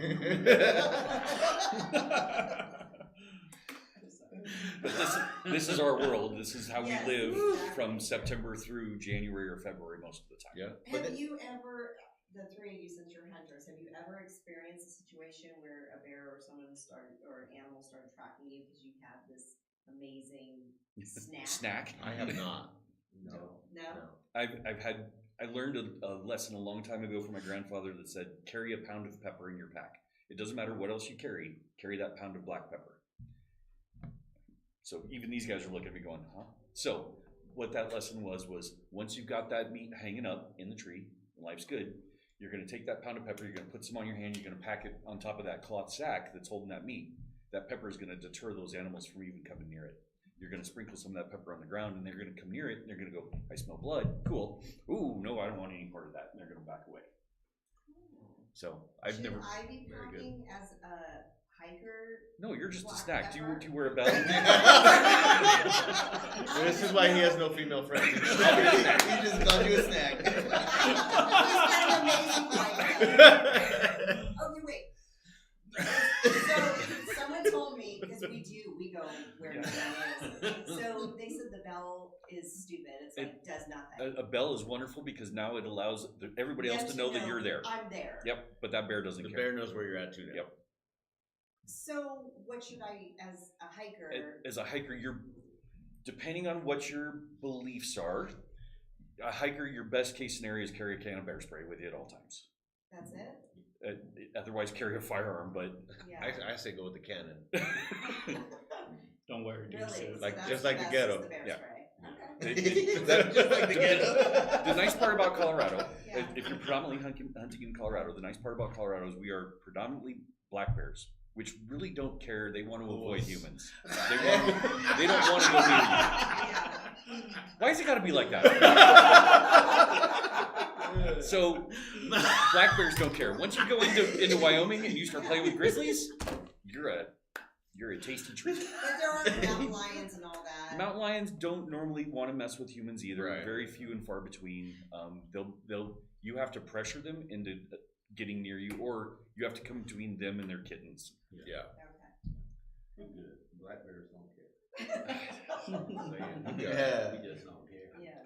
But this is our world. This is how Yes. we live from September through January or February most of the time. Yeah. Have you ever, the three of you, since you're hunters, have you ever experienced a situation where a bear or someone or an animal started tracking you because you had this amazing snack? Snack. I have not. No. No? I learned a lesson a long time ago from my grandfather that said, carry a pound of pepper in your pack. It doesn't matter what else you carry that pound of black pepper. So even these guys are looking at me going, huh? So what that lesson was once you've got that meat hanging up in the tree, and life's good, You're going to take that pound of pepper, you're going to put some on your hand, you're going to pack it on top of that cloth sack that's holding that meat. That pepper is going to deter those animals from even coming near it. You're going to sprinkle some of that pepper on the ground, and they're going to come near it, and they're going to go, I smell blood. Cool. Ooh, no, I don't want any part of that. And they're going to back away. So I've Should never. I be very good. packing as a hiker? No, you're just a Black snack. Do pepper? you wear a belt? This is why he has no female friends. He just called you a snack. He's kind of amazing like Okay, wait. So someone told me, because we go where the bell is. So they said the bell is stupid. It's like does nothing. A bell is wonderful because now it allows everybody else Them to know that you're there. I'm there. Yep, but that bear doesn't The care. bear knows where you're at too now. Yep. So what should I, as a hiker? As a hiker, you're depending on what your beliefs are. A hiker, your best case scenario is carry a can of bear spray with you at all times. That's it? Otherwise, carry a firearm. But Yeah. I say go with the cannon. Don't wear a deer Really? suit. Like- that's just like the best ghetto. is bear Yeah. spray. Just like the ghetto. The nice part about Colorado, Yeah. if you're predominantly hunting in Colorado, the nice part about Colorado is we are predominantly black bears, which really don't care. They want to avoid humans. They don't want to go near you. Why has it got to be like that? So black bears don't care. Once you go into Wyoming and you start playing with grizzlies, you're a tasty treat. But there are mountain lions and all that. Mountain lions don't normally want to mess with humans either. Right. Very few and far between. You have to pressure them into getting near you, or you have to come between them and their kittens. Yeah. Okay. Good. Black bears don't care. Yeah. We just don't care. Yes.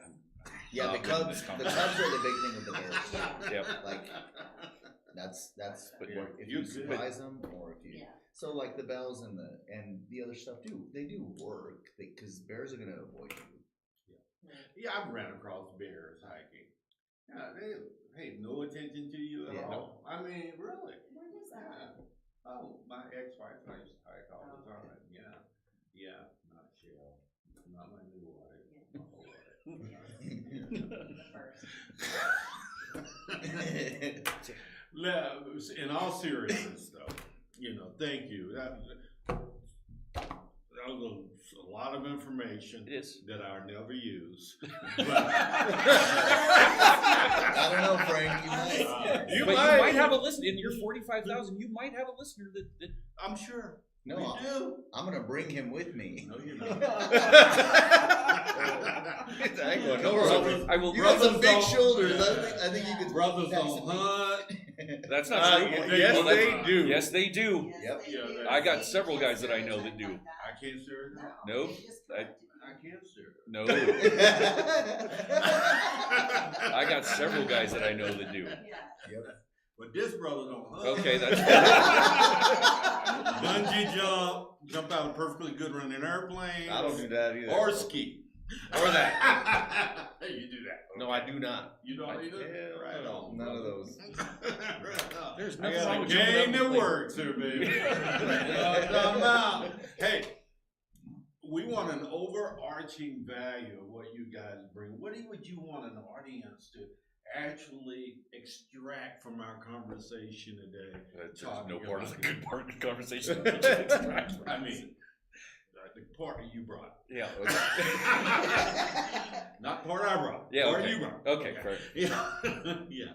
Yeah, the Cubs. The Cubs are the big thing with the Bears. Yeah. Yep. Like that's But or if you you could- surprise them or if you. Yeah. So like the bells and the other stuff they do work because bears are gonna avoid you. Yeah, I've ran across bears hiking. Yeah, they pay no attention to you at Yeah. all. I mean, really. Where was Yeah. that? Oh, my ex-wife and I used to hike all the time. Yeah. Yeah, not Shell. Not my new wife. Yeah. My whole wife. The first. In all seriousness, though, thank you. That was a lot of information It is. that I'll never use. I don't know, Frank. You might. You But might. you might have a listener in your 45,000. You might have a listener that I'm sure. No, We do. I'm gonna bring him with me. No, you're not. I ain't going nowhere. Brothers- I will. You got some big don't- shoulders. Yeah. I think you could. Brothers pack don't some- hunt. That's not true. Yes, Well, that's- they do. Yes, they do. Yes, Yep. they Yeah, do. they- I got See, several you guys can't that I know that stereotype do. like that. I can't steer it. Nope. they just I- corrected you. I can't steer it. No, I got several guys that I know that do. Yeah. But this brother don't hunt. Okay, that's Bungee jump out of perfectly good running airplane. I don't do that either. Or ski. Or that. You do that. No, I do not. You don't either? Hell Right no. on. None of those. Right on. There's I nothing got wrong a with jumping game out that of a plane. works here, baby. I'm out. Hey, we want an overarching value of what you guys bring. What would you want an audience to actually extract from our conversation today? There's Talking no part of the about- good part of the conversation. I mean, the part that you brought. Yeah. Not part I brought. Yeah, Part okay. you brought. Okay, fair. Yeah. Yeah.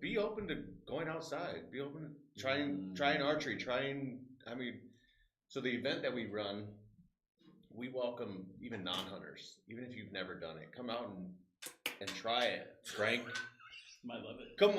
Be open to going outside. Be open to trying archery. So the event that we run, we welcome even non-hunters, even if you've never done it. Come out and try it, Frank. Might love it. Come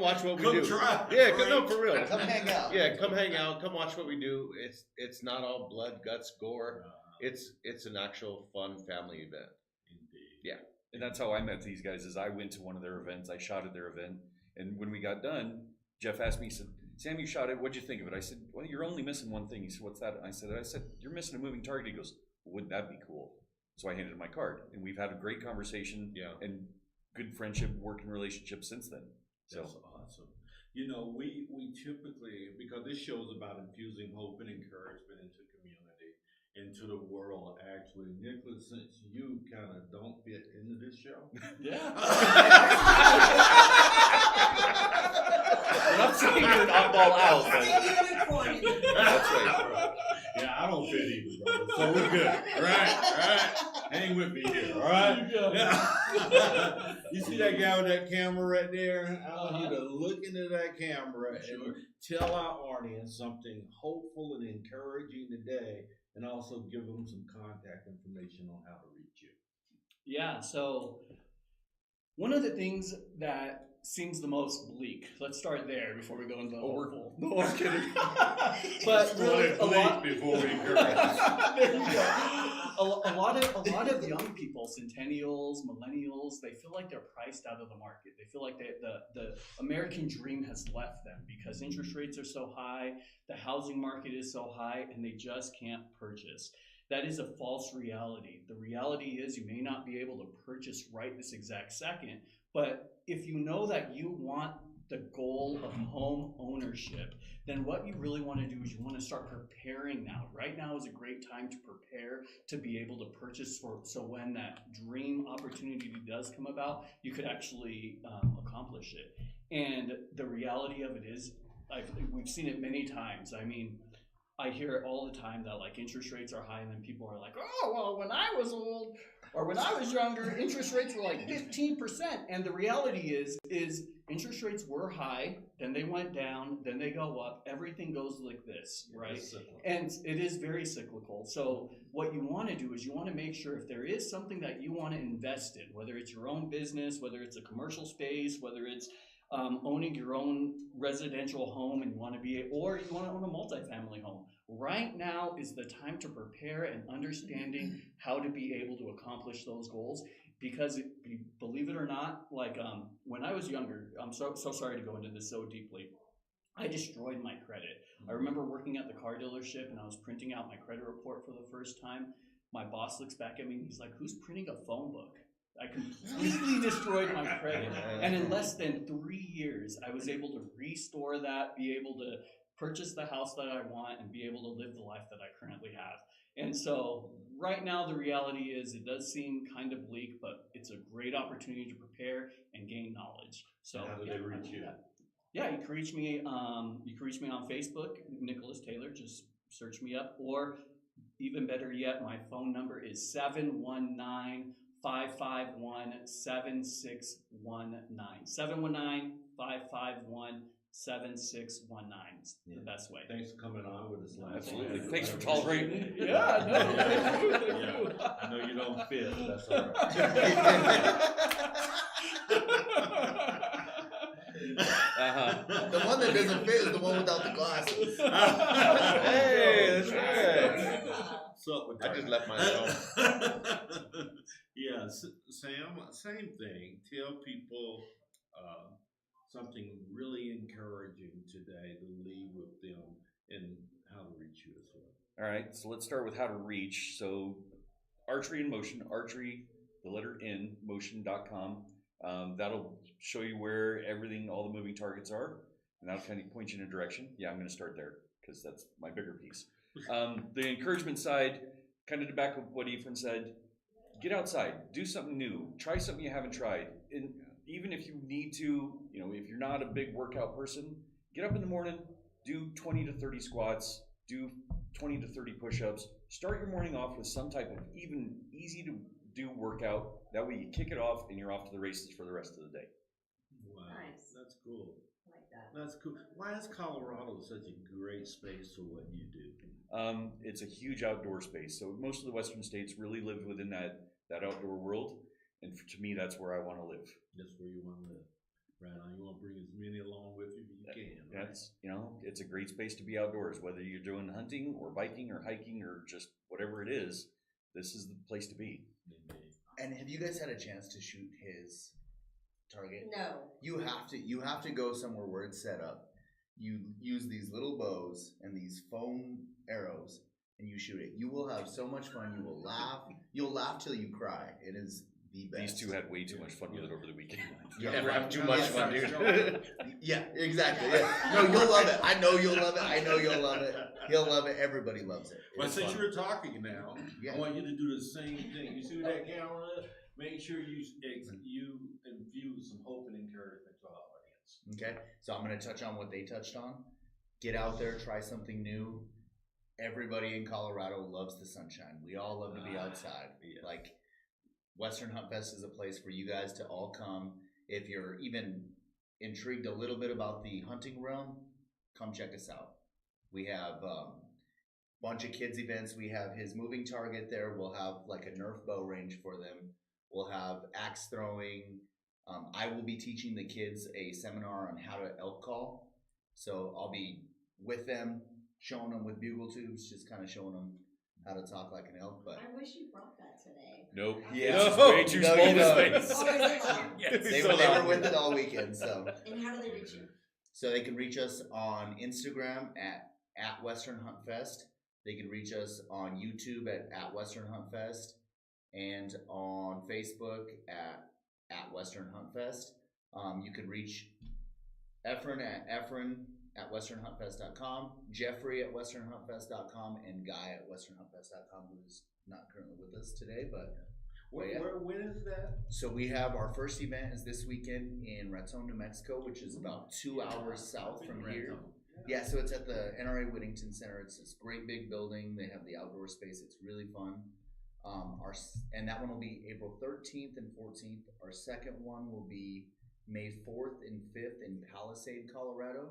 watch what we Come do. try. Yeah, Frank. no, for real. Come hang out. Yeah, come hang out. Come watch what we do. It's not all blood, guts, gore. It's an actual fun family event. Indeed. And that's how I met these guys. Is I went to one of their events. I shot at their event, and when we got done, Jeff asked me. He said, "Sam, you shot it. What'd you think of it?" I said, "Well, you're only missing one thing." He said, "What's that?" I said, "You're missing a moving target." He goes, "Wouldn't that be cool?" So I handed him my card, and we've had a great conversation. Yeah. And good friendship, working relationship since then. So That's awesome. We typically, because this show is about infusing hope and encouragement into community, into the world. Actually, Nicholas, since you kind of don't fit into this show, Yeah. I'm not saying you're an oddball out, but Unicorn in the that's right. yeah, I don't fit either, brother. So we're good. All right. Hang with me here. All right. Yeah. You see that guy with that camera right there? I want you to look into that camera and tell our audience something hopeful and encouraging today, and also give them some contact information on how to reach you. Yeah, so one of the things that seems the most bleak, let's start there before we go into the hopeful. No, I'm kidding. But really, a lot before we encourage. there you go. A lot of young people, centennials, millennials, they feel like they're priced out of the market. They feel like the American dream has left them because interest rates are so high, the housing market is so high, and they just can't purchase. That is a false reality. The reality is you may not be able to purchase right this exact second, but if you know that you want the goal of home ownership, then what you really want to do is you want to start preparing now. Right now is a great time to prepare to be able to purchase so when that dream opportunity does come about, you could actually accomplish it. And the reality of it is, we've seen it many times. I mean, I hear it all the time that like interest rates are high, and then people are like, oh, well, when I was old or when I was younger, interest rates were like 15%. And the reality is interest rates were high, then they went down, then they go up. Everything goes like this, right? And it is very cyclical. So what you want to do is you want to make sure if there is something that you want to invest in, whether it's your own business, whether it's a commercial space, whether it's owning your own residential home and you want to or you want to own a multifamily home. Right now is the time to prepare and understanding how to be able to accomplish those goals. Because believe it or not, like when I was younger, I'm so sorry to go into this so deeply. I destroyed my credit. I remember working at the car dealership and I was printing out my credit report for the first time. My boss looks back at me and he's like, "Who's printing a phone book?" I completely destroyed my credit. And in less than 3 years, I was able to restore that, be able to purchase the house that I want, and be able to live the life that I currently have. And so right now, the reality is it does seem kind of bleak, but it's a great opportunity to prepare and gain knowledge. So how do they reach you? Yeah, you can reach me. You can reach me on Facebook, Nicholas Taylor. Just search me up, or even better yet, my phone number is 719-551-7619. 719-551-7619. The best way. Thanks for coming on with us last Absolutely. night. Thanks for tolerating. Yeah, no, thank you. Yeah. I know you don't fit, but that's all right. The one that doesn't fit is the one without the glasses. Hey, that's right. What's up with I that? just left mine at home. Yeah, Sam, same thing. Tell people something really encouraging today to leave with them and how to reach you as well. All right, so let's start with how to reach. So Archery N Motion, Archery, the letter N, motion.com. That'll show you where everything, all the moving targets are, and that'll kind of point you in a direction. Yeah, I'm going to start there because that's my bigger piece. The encouragement side, kind of to back up what Efren said, get outside, do something new, try something you haven't tried. And even if you need to, if you're not a big workout person, get up in the morning, do 20 to 30 squats, do 20 to 30 push-ups. Start your morning off with some type of even easy to do workout. That way you kick it off and you're off to the races for the rest of the day. Wow, Nice. that's cool. I like that. That's cool. Why is Colorado such a great space for what you do? It's a huge outdoor space. So most of the Western states really live within that outdoor world. And to me, that's where I want to live. That's where you want to live. Right on. You want to bring as many along with you as you can. Right? That's, it's a great space to be outdoors, whether you're doing hunting or biking or hiking or just whatever it is, this is the place to be. And have you guys had a chance to shoot his target? No. You have to go somewhere where it's set up. You use these little bows and these foam arrows and you shoot it. You will have so much fun. You will laugh. You'll laugh till you cry. It is the best. These two had way too much fun with it over the weekend. You never have too much fun, dude. Yeah, exactly. Yeah. No, you'll love it. I know you'll love it. I know you'll love it. He'll love it. Everybody loves it. But It's since fun. you're talking now, Yeah. I want you to do the same thing. You see what that camera is? Make sure you infuse some hope and encouragement to our audience. Okay, so I'm going to touch on what they touched on. Get out there, try something new. Everybody in Colorado loves the sunshine. We all love to be outside. Yes. Like, Western Hunt Fest is a place for you guys to all come. If you're even intrigued a little bit about the hunting realm, come check us out. We have a bunch of kids events. We have his moving target there. We'll have like a Nerf bow range for them. We'll have axe throwing. I will be teaching the kids a seminar on how to elk call. So I'll be with them, showing them with bugle tubes, just kind of showing them how to talk like an elk. But I wish you brought that today. Nope. Yeah. It's way too No, small you for don't. space. Oh, is it long? Yes. they So were loud. with it all weekend. So And how do they reach you? they can reach us on Instagram at Western Hunt Fest. They can reach us on YouTube at Western Hunt Fest, and on Facebook at Western Hunt Fest. You can reach Efren at westernhuntfest.com, Jeffrey at westernhuntfest.com, and Guy at westernhuntfest.com, who's not currently with us today, but When is that? so we have our first event is this weekend in Raton, New Mexico, which is about 2 hours south from here. Yeah, so it's at the NRA Whittington Center. It's this great big building. They have the outdoor space. It's really fun. And that one will be April 13th and 14th. Our second one will be May 4th and 5th in Palisade, Colorado.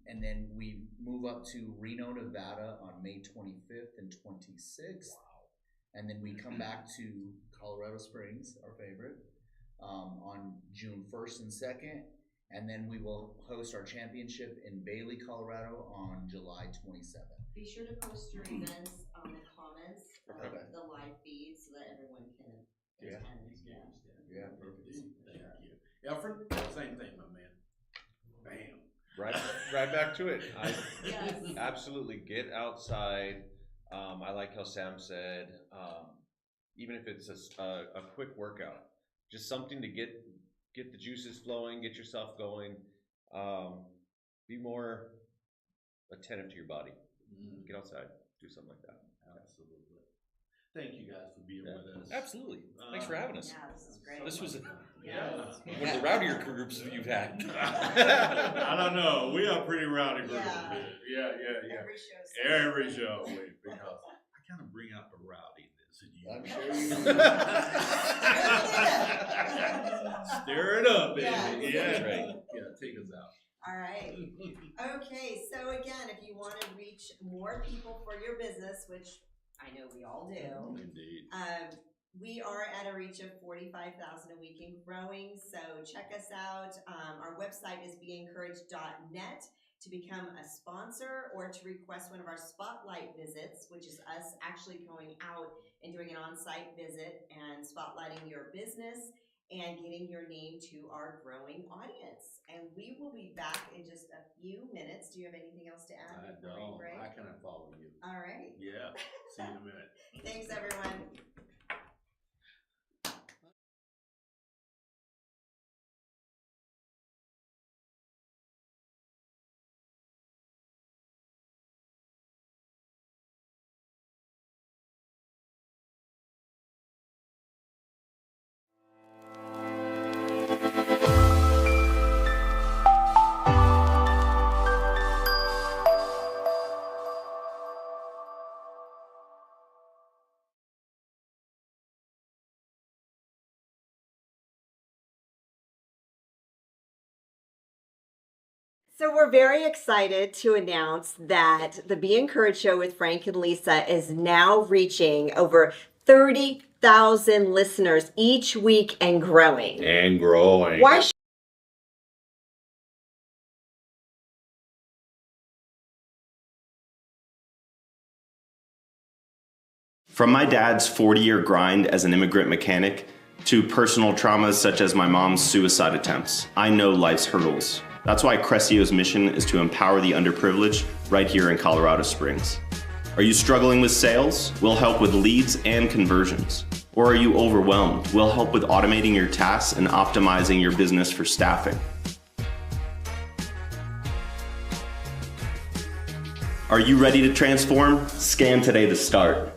And then we move up to Reno, Nevada on May 25th and 26th. And then we come back to Colorado Springs, our favorite, on June 1st and 2nd. And then we will host our championship in Bailey, Colorado on July 27th. Be sure to post your events on the comments of Okay. the live feed so that everyone can Yeah. attend. Yeah, perfect. Thank you. Efren, same thing, my man. Bam. Right back to it. Yes. Absolutely get outside. I like how Sam said, even if it's a quick workout, just something to get the juices flowing, get yourself going. Be more attentive to your body. Get outside, do something like that. Absolutely. Thank you guys for being with us. Absolutely. Thanks for having us. Yeah, this is great. This was Yeah. one of the rowdier groups that you've had. I don't know. We are pretty rowdy group. Yeah. Yeah. Every show. Every show, because I kind of bring out the rowdiness in you. I'm sure you Stir it up, baby. Yeah. Yeah. That's right. Yeah, take us out. All right. Okay, so again, if you want to reach more people for your business, which I know we all do, Indeed. we are at a reach of 45,000 a week and growing. So check us out. Our website is beencouraged.net to become a sponsor or to request one of our spotlight visits, which is us actually going out and doing an on-site visit and spotlighting your business and getting your name to our growing audience. And we will be back in just a few minutes. Do you have anything else to add? I before we don't. break? I kind of follow you. All right. Yeah. See you in a minute. Thanks, everyone. So we're very excited to announce that the Be Encouraged Show with Frank and Lisa is now reaching over 30,000 listeners each week and growing. And growing. Why From my dad's 40-year grind as an immigrant mechanic to personal traumas such as my mom's suicide attempts, I know life's hurdles. That's why Crescio's mission is to empower the underprivileged right here in Colorado Springs. Are you struggling with sales? We'll help with leads and conversions. Or are you overwhelmed? We'll help with automating your tasks and optimizing your business for staffing. Are you ready to transform? Scan today to start.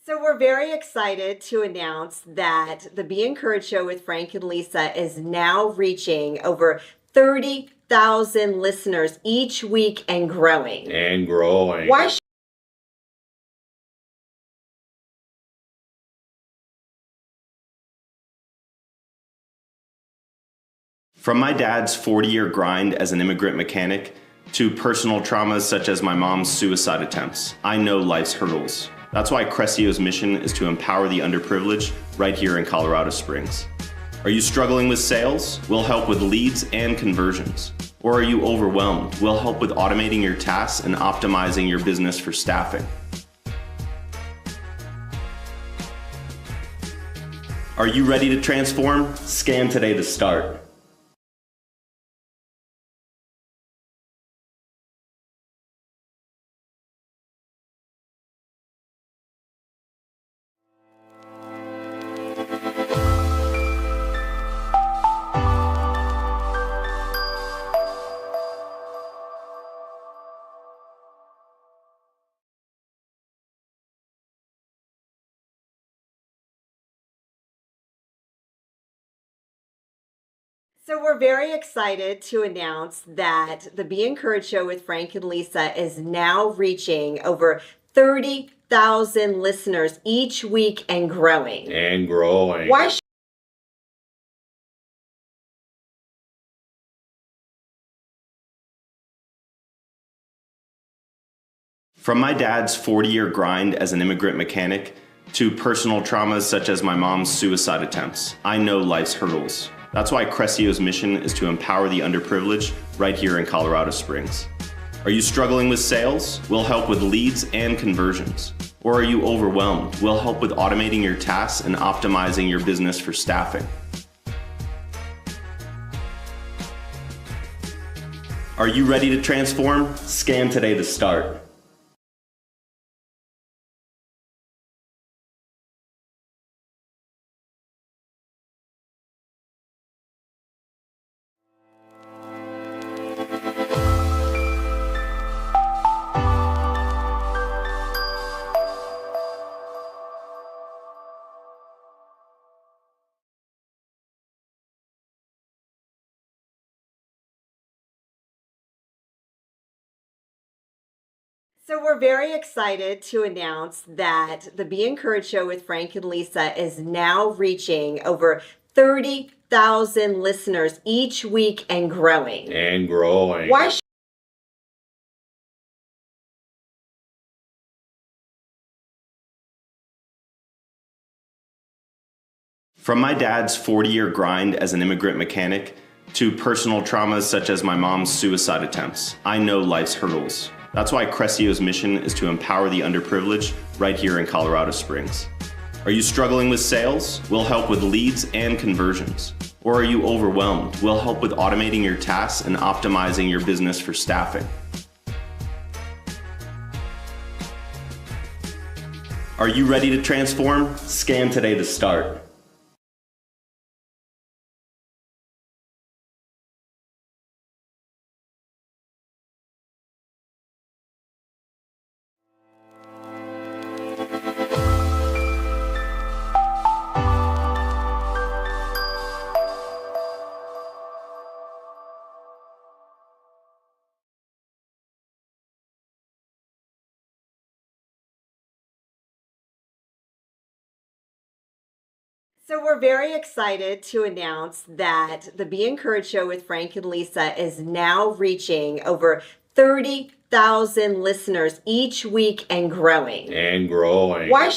So we're very excited to announce that the Be Encouraged Show with Frank and Lisa is now reaching over 30,000 listeners each week and growing. And growing. Why From my dad's 40-year grind as an immigrant mechanic to personal traumas such as my mom's suicide attempts, I know life's hurdles. That's why Crescio's mission is to empower the underprivileged right here in Colorado Springs. Are you struggling with sales? We'll help with leads and conversions. Or are you overwhelmed? We'll help with automating your tasks and optimizing your business for staffing. Are you ready to transform? Scan today to start. So we're very excited to announce that the Be Encouraged Show with Frank and Lisa is now reaching over 30,000 listeners each week and growing. And growing. Why From my dad's 40-year grind as an immigrant mechanic to personal traumas such as my mom's suicide attempts, I know life's hurdles. That's why Crescio's mission is to empower the underprivileged right here in Colorado Springs. Are you struggling with sales? We'll help with leads and conversions. Or are you overwhelmed? We'll help with automating your tasks and optimizing your business for staffing. Are you ready to transform? Scan today to start. So we're very excited to announce that the Be Encouraged Show with Frank and Lisa is now reaching over 30,000 listeners each week and growing. And growing. Why From my dad's 40-year grind as an immigrant mechanic to personal traumas such as my mom's suicide attempts, I know life's hurdles. That's why Crescio's mission is to empower the underprivileged right here in Colorado Springs. Are you struggling with sales? We'll help with leads and conversions. Or are you overwhelmed? We'll help with automating your tasks and optimizing your business for staffing. Are you ready to transform? Scan today to start. So we're very excited to announce that the Be Encouraged Show with Frank and Lisa is now reaching over 30,000 listeners each week and growing. And growing. Why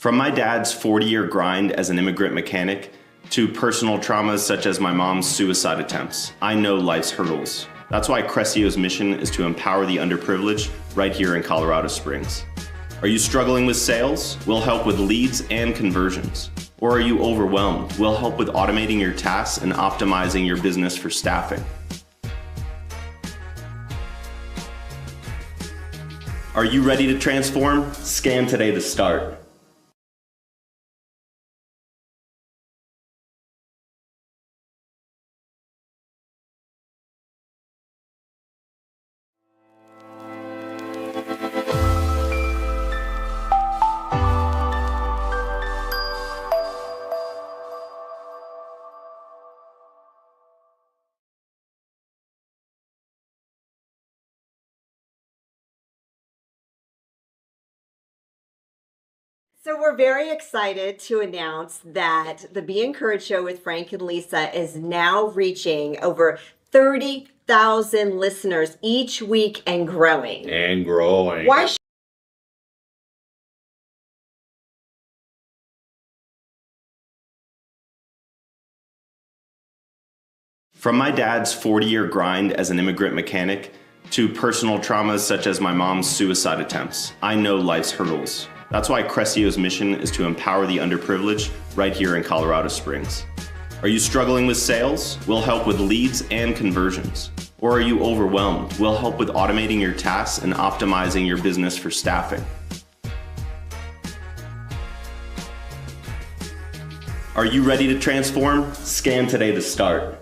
From my dad's 40-year grind as an immigrant mechanic to personal traumas such as my mom's suicide attempts, I know life's hurdles. That's why Crescio's mission is to empower the underprivileged right here in Colorado Springs. Are you struggling with sales? We'll help with leads and conversions. Or are you overwhelmed? We'll help with automating your tasks and optimizing your business for staffing. Are you ready to transform? Scan today to start. So we're very excited to announce that the Be Encouraged Show with Frank and Lisa is now reaching over 30,000 listeners each week and growing. And growing. Why From my dad's 40-year grind as an immigrant mechanic to personal traumas such as my mom's suicide attempts, I know life's hurdles. That's why Crescio's mission is to empower the underprivileged right here in Colorado Springs. Are you struggling with sales? We'll help with leads and conversions. Or are you overwhelmed? We'll help with automating your tasks and optimizing your business for staffing. Are you ready to transform? Scan today to start.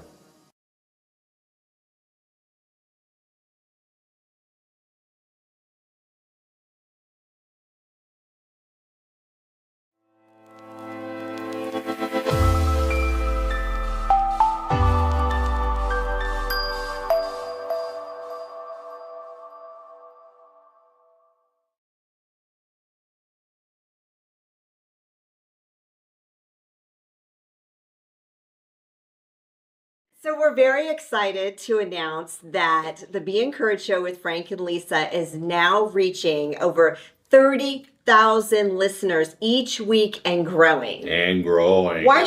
So we're very excited to announce that the Be Encouraged Show with Frank and Lisa is now reaching over 30,000 listeners each week and growing. And growing. Why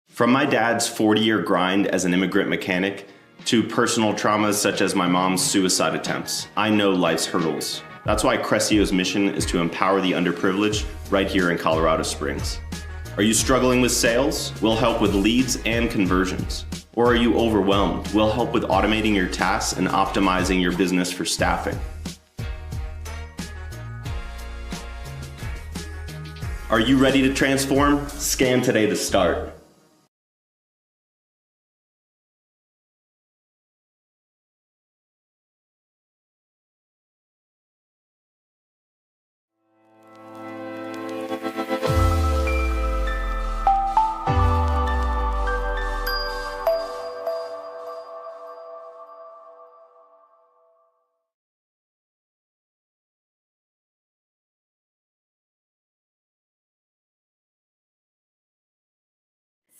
From my dad's 40-year grind as an immigrant mechanic to personal traumas such as my mom's suicide attempts, I know life's hurdles. That's why Crescio's mission is to empower the underprivileged right here in Colorado Springs. Are you struggling with sales? We'll help with leads and conversions. Or are you overwhelmed? We'll help with automating your tasks and optimizing your business for staffing. Are you ready to transform? Scan today to start.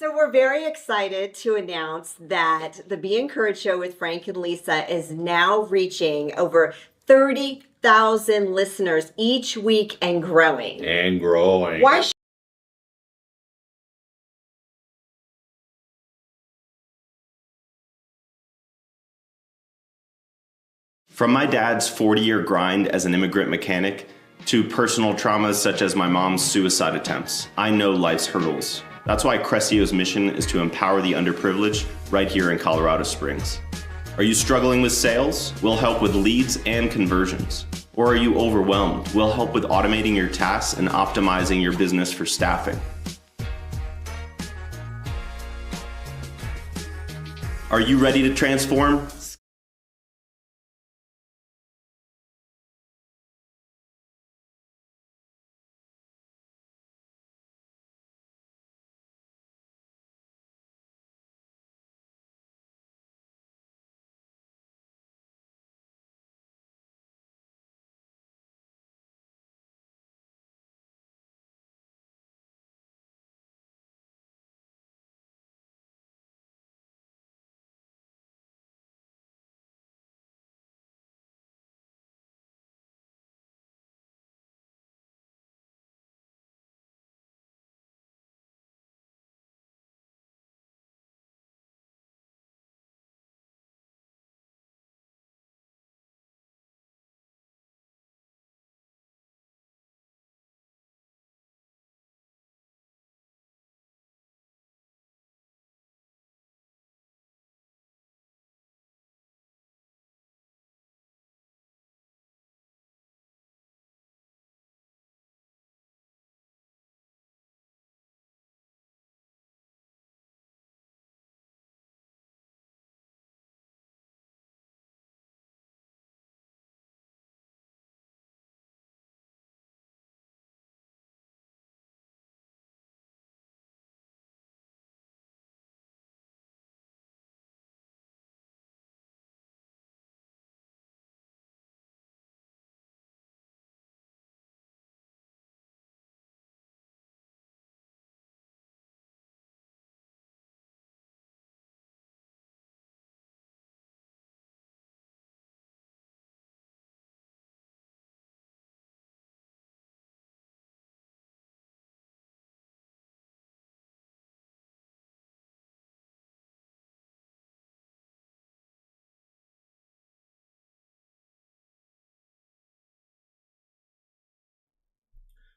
So we're very excited to announce that the Be Encouraged Show with Frank and Lisa is now reaching over 30,000 listeners each week and growing. And growing. Why From my dad's 40-year grind as an immigrant mechanic to personal traumas such as my mom's suicide attempts, I know life's hurdles. That's why Crescio's mission is to empower the underprivileged right here in Colorado Springs. Are you struggling with sales? We'll help with leads and conversions. Or are you overwhelmed? We'll help with automating your tasks and optimizing your business for staffing. Are you ready to transform?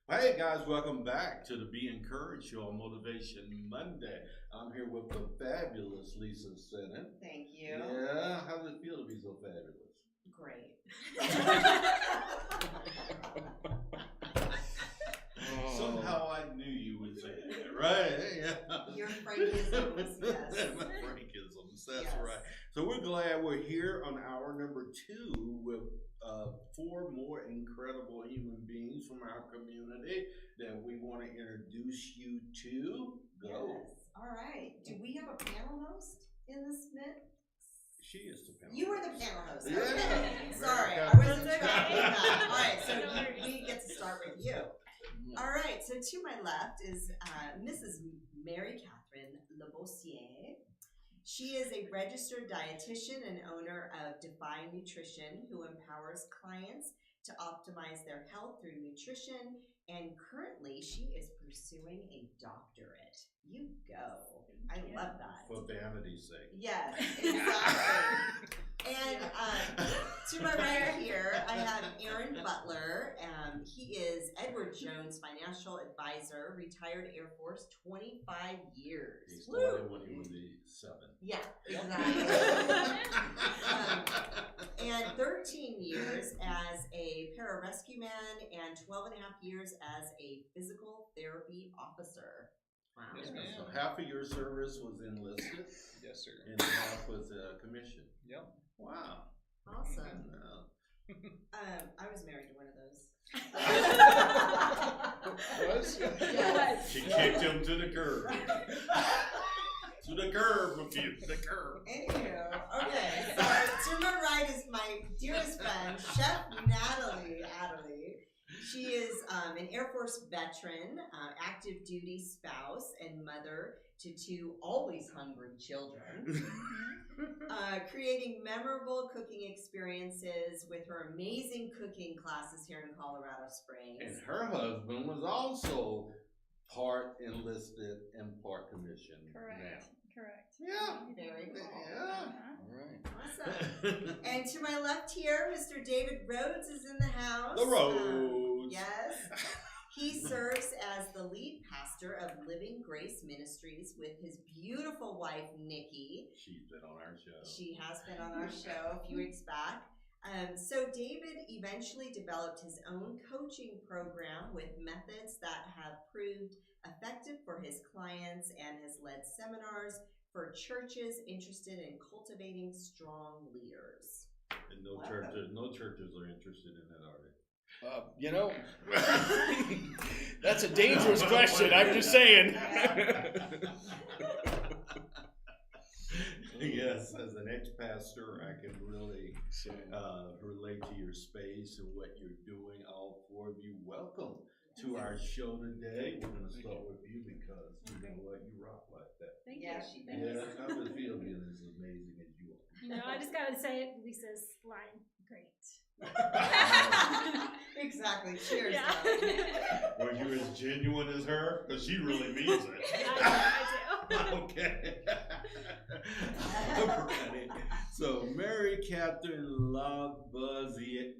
Hey guys, welcome back to the Be Encouraged Show on Motivation Monday. I'm here with the fabulous Lisa Sennett. Thank you. Yeah, how does it feel to be so fabulous? Great. Somehow I knew you would say that, right? Yeah. Your frankisms, yes. My frankisms, that's Yes. right. So we're glad we're here on hour number 2 with 4 more incredible human beings from our community that we want to introduce you to. Go. Yes. All right. Do we have a panel host in this mix? She is the panel. You were the panel host. Yeah. Okay. Sorry, Very I wasn't good. tracking that. All right, so we get to start with you. All right, so to my left is Mrs. Mary Catherine Lebossier. She is a registered dietitian and owner of Defy Nutrition, who empowers clients to optimize their health through nutrition, and currently she is pursuing a doctorate. You go. I love that. For vanity's sake. Yes, exactly. And to my right here, I have Aaron Butler. He is Edward Jones' financial advisor, retired Air Force, 25 years. He started when he was 7. Yeah, exactly. And 13 years as a pararescue man and 12 and a half years as a physical therapy officer. Wow. Yes, so half of your service was enlisted. Yes, sir. And half was commission. Yep. Wow. Awesome. Wow. I was married to one of those. Was? Yes. She kicked him to the curb. To the curb, Matthew. The curb. Anywho, okay, so to my right is my dearest friend, Chef Natalie Adderley. She is an Air Force veteran, active duty spouse, and mother to 2 always hungry children. Creating memorable cooking experiences with her amazing cooking classes here in Colorado Springs. And her husband was also part enlisted and part commissioned. Correct. Yeah. Very cool. Yeah. All right. Awesome. And to my left here, Mr. David Rhodes is in the house. The Rhodes. Yes. He serves as the lead pastor of Living Grace Ministries with his beautiful wife, Nikki. She's been on our show. She has been on our show a few weeks back. So David eventually developed his own coaching program with methods that have proved effective for his clients and has led seminars for churches interested in cultivating strong leaders. And no churches are interested in that, are they? That's a dangerous question. I'm just saying. Yes, as an ex-pastor, I can really relate to your space and what you're doing. All 4 of you, welcome to our show today. We're going to start with you because you know what, you rock like that. Thank Yeah, you. she Thank Yeah, you. how does it feel being as amazing as you are? You know, I just gotta say Lisa's line, great. Exactly. Cheers. Yeah. Were you as genuine as her? Because she really means it. I do. Okay. Alrighty. So, Mary Catherine Lebossier,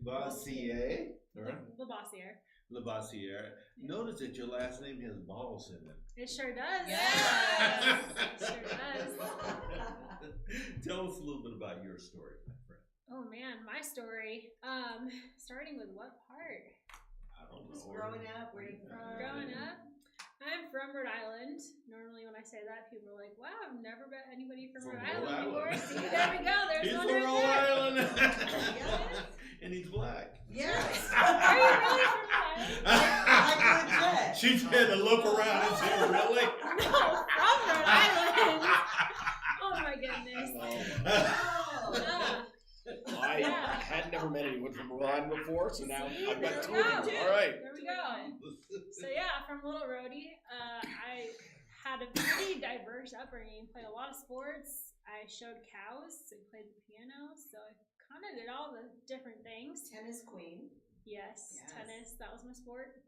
Lebossier. notice that your last name has balls in it. It sure does. Yes. It sure does. Tell us a little bit about your story, my friend. Oh man, my story. Starting with what part? I don't Just know. growing up, where you from? Growing up. I'm from Rhode Island. Normally when I say that, people are like, wow, I've never met anybody from Rhode Island before. See, there we go. There's He's one from right Rhode there. Island. Yes. And he's black. Yes. Are you really from Rhode Island? I'm legit. She had to look around and say, really? No, from Rhode Island. Oh my goodness. Oh. Yeah. I Yeah. had never met anyone from Rhode Island before, so now See, I've got there 2 we of go. them. All right. There we go. So yeah, from Little Rhodey, I had a pretty diverse upbringing. Played a lot of sports. I showed cows. I played the piano. So I kind of did all the different things. Tennis queen. Yes, Yes. tennis. That was my sport.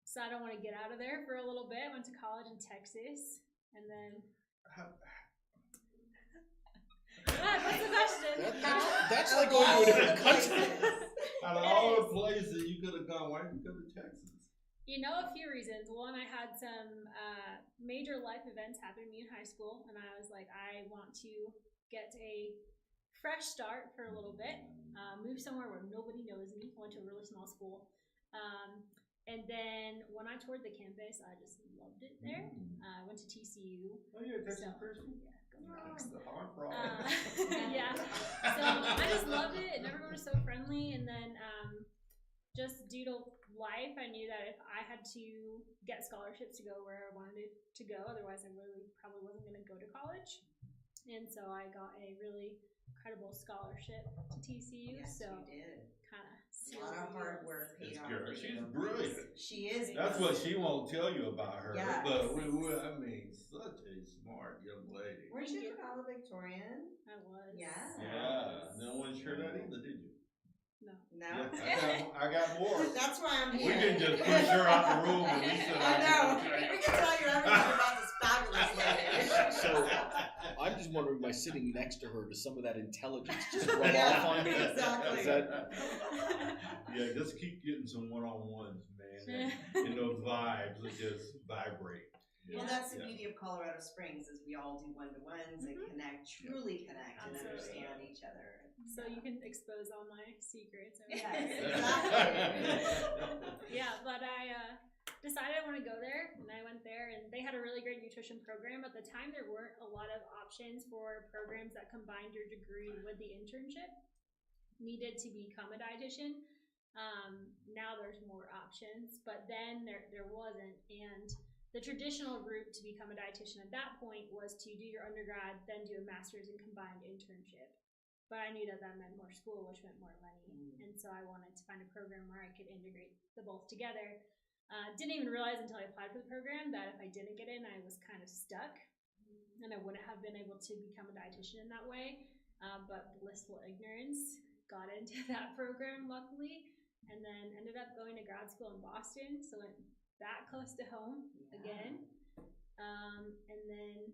So I don't want to get out of there for a little bit. Went to college in Texas, and then. What's the question? That's like going to a different country. Out of all the places you could have gone, why did you go to Texas? You know, a few reasons. One, I had some major life events happen to me in high school, and I was like, I want to get a fresh start for a little bit, move somewhere where nobody knows me. Went to a really small school. And then when I toured the campus, I just loved it there. I went to TCU. Oh, you're a Texas person? Yeah, go Bucks. The hard frog. Yeah. So I just loved it, and everyone was so friendly. And then just due to life, I knew that if I had to get scholarships to go where I wanted to go, otherwise I really probably wasn't going to go to college. And so I got a really incredible scholarship to TCU. Yes, so you did. Kind of A lot of hard work paid This off. girl, she's brilliant. She is. That's what she won't tell you about her. Yes. But I mean, such a smart young lady. Weren't you valedictorian? I was. Yeah. Yeah. No one sure that either, did you? No. No. Yeah, I got more. That's why I'm We here. didn't just push her out the room and we said, I know. We can tell you everything about this fabulous lady. So I'm just wondering, by sitting next to her, does some of that intelligence just rub off on me? Exactly. Is that, Yeah, just keep getting some one-on-ones, man. And those vibes will just vibrate. Well, that's the beauty of Colorado Springs is we all do one-to-ones and connect, truly connect, and Absolutely. understand each other. So you can expose all my secrets. Yes, exactly. Yeah, but I decided I want to go there, and I went there, and they had a really great nutrition program. At the time, there weren't a lot of options for programs that combined your degree with the internship needed to become a dietitian. Now there's more options, but then there wasn't. And the traditional route to become a dietitian at that point was to do your undergrad, then do a master's and combined internship. But I knew that meant more school, which meant more money. And so I wanted to find a program where I could integrate the both together. Didn't even realize until I applied for the program that if I didn't get in, I was kind of stuck. And I wouldn't have been able to become a dietitian in that way. But blissful ignorance got into that program, luckily. And then ended up going to grad school in Boston. So went that close to home again. And then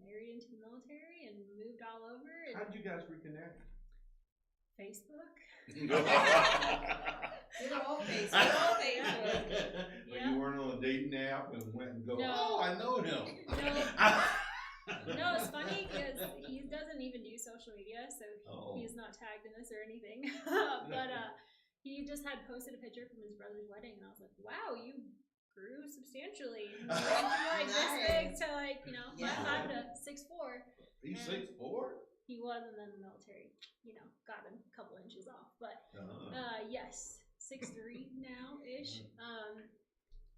married into the military and moved all over. How did you guys reconnect? Facebook. Good old Facebook. But you weren't on a dating app and went and go, No. oh, I know him. No, it's funny because he doesn't even do social media, so Oh. he's not tagged in this or anything. But he just had posted a picture from his brother's wedding, and I was like, wow, you grew substantially. From like this big to like, 5'5" to 6'4". He's 6'4"? He was, and then the military, got him a couple inches off. But yes, 6'3" now-ish.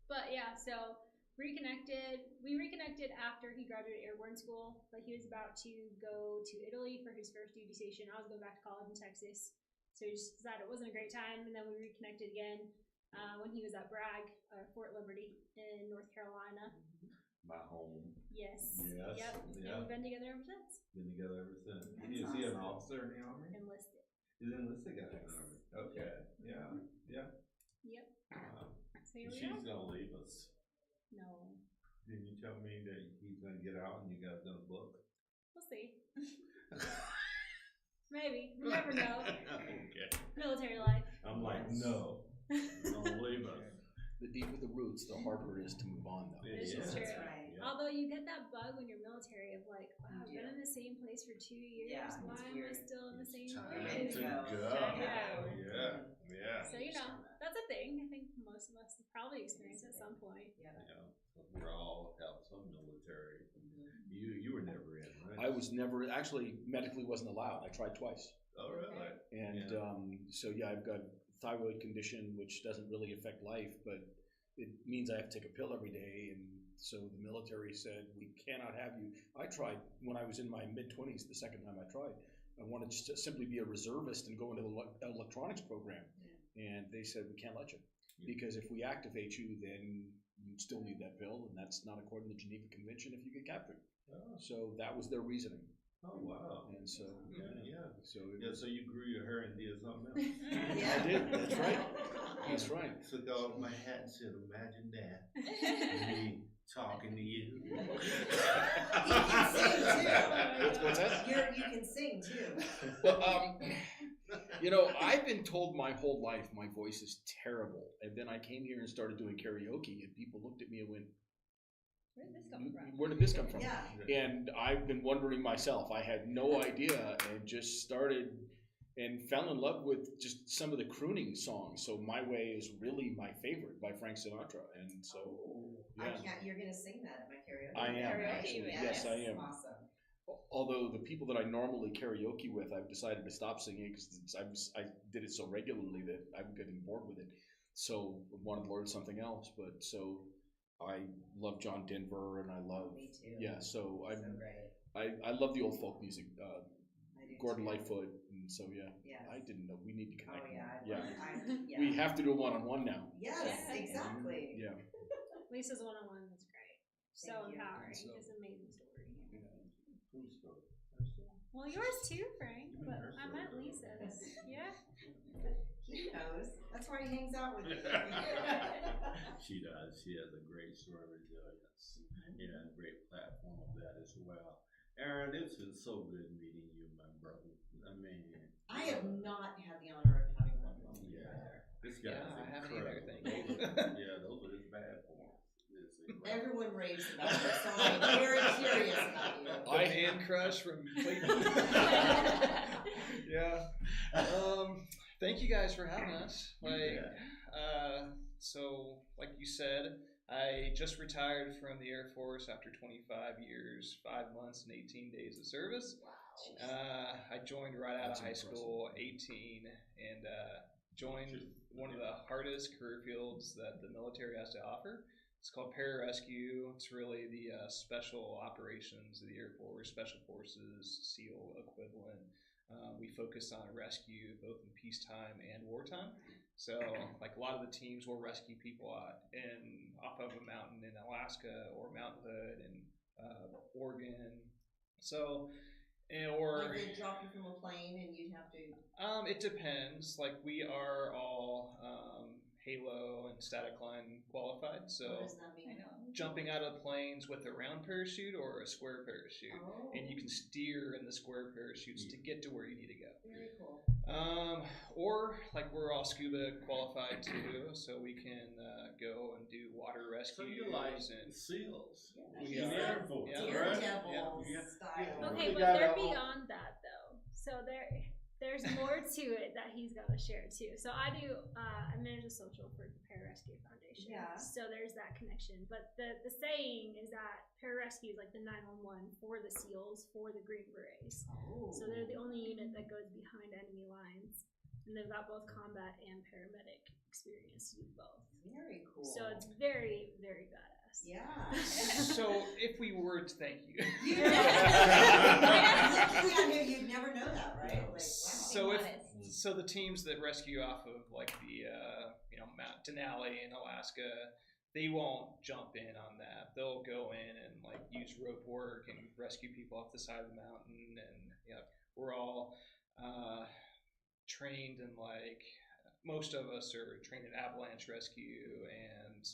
But yeah, so reconnected. We reconnected after he graduated airborne school. But he was about to go to Italy for his first duty station. I was going back to college in Texas. So we just decided it wasn't a great time, and then we reconnected again when he was at Bragg, Fort Liberty in North Carolina. My home. Yes. Yes. Yep. Yeah. And we've been together ever since. Been together ever since. That's Is he an awesome. officer in the Army? Enlisted. He's an enlisted guy in the Yes. Army. Okay. Yeah. Yeah. Yep. So here we She's are. gonna leave us. No. Didn't you tell me that he's gonna get out and you guys gonna book? We'll see. Maybe. You never know. Okay. Military life. I'm like, no. Don't leave us. the deeper the roots, the harder it is to move on, though. This is Yeah. true. That's right. Yeah. Although you get that bug when you're military of like, wow, I've You been do. in the same place for 2 years. Yeah, Why it's am I weird. still in the same Time place? to Yeah. go. Yeah. Yeah. Yeah. So that's a thing. I think most of us have probably experienced at some point. Yeah. Yeah. We're all have some military. You were never in, right? I was never, actually, medically wasn't allowed. I tried twice. Oh, really? And so, yeah, I've got a thyroid condition, which doesn't really affect life, but it means I have to take a pill every day. And so the military said, we cannot have you. I tried when I was in my mid-20s, the second time I tried. I wanted to simply be a reservist and go into the electronics program. And they said, we can't let you. Because if we activate you, then you'd still need that pill, and that's not according to the Geneva Convention if you get captured. Oh. So that was their reasoning. Oh, wow. And so, Yeah. So it Yeah, was, so you grew your hair and did something else. Yeah. I did. That's right. That's right. Took off my hat and said, imagine that. Me talking to you. You can sing too. What's that? You can sing too. Well, You know, I've been told my whole life my voice is terrible, and then I came here and started doing karaoke, and people looked at me and went, "Where did this come from?" Yeah. And I've been wondering myself. I had no idea, and just started and fell in love with just some of the crooning songs. So "My Way" is really my favorite by Frank Sinatra, and so yeah. You're gonna sing that at my karaoke. I am, right? actually. Yes, I am. Awesome. Although the people that I normally karaoke with, I've decided to stop singing because I did it so regularly that I'm getting bored with it. So I wanted to learn something else. But so I love John Denver, and I love Me too. yeah. So So great. I love the old folk music, I do Gordon too. Lightfoot, and so yeah. Yes. I didn't know we need to Oh connect. yeah. Yeah. We have to do a one-on-one now. Yes, Yeah. exactly. Yeah. Lisa's one-on-one was great. So Thank you. empowering. So- It's an amazing story. Whose story? Well, yours too, Frank. But I meant Lisa's. Yeah. He knows. That's why he hangs out with me. She does. She has a great story of resilience. Yeah, a great platform of that as well. Aaron, it's been so good meeting you, my brother. I mean, I have not had the honor of having one with you Yeah. either. this guy's Yeah, I haven't either, incredible. thank you. Those are his bad points. It's incredible. Everyone raves about you, so I'm very curious about you. The man crush from Clayton. Yeah. Thank you guys for having us. So like you said, I just retired from the Air Force after 25 years, 5 months, and 18 days of service. I joined right out That's of high impressive. school, 18, and joined one of the hardest career fields that the military has to offer. It's called pararescue. It's really the special operations of the Air Force, Special Forces, SEAL equivalent. We focus on rescue both in peacetime and wartime. So, like a lot of the teams will rescue people off of a mountain in Alaska or Mount Hood in Oregon. So, or Like they'd drop you from a plane and you'd have to. it depends. Like we are all Halo and static line qualified. So What does that mean? jumping out of planes with a round parachute or a square parachute, Oh, and you can steer in the square parachutes to get to where you need to go. very cool. Or like we're all scuba qualified too, so we can go and do water So rescues you like and SEALs. Yeah. We In the are. Air Force, Yeah. right? Daredevil Yeah. style. Okay, We but got they're all- beyond that though. So there's more to it that he's got to share too. So I manage a social for the Pararescue Foundation. Yeah. So there's that connection. But the saying is that pararescue is like the 911 for the SEALs, for the Green Berets. Oh. So they're the only unit that goes behind enemy lines, and they've got both combat and paramedic experience to do both. Very cool. So it's very, very badass. Yeah. so if we were to thank you. You know, I knew you'd never know that, right? Like, wow. So the teams that rescue off of like the Mount Denali in Alaska, they won't jump in on that. They'll go in and like use rope work and rescue people off the side of the mountain, and we're all trained in like most of us are trained in avalanche rescue and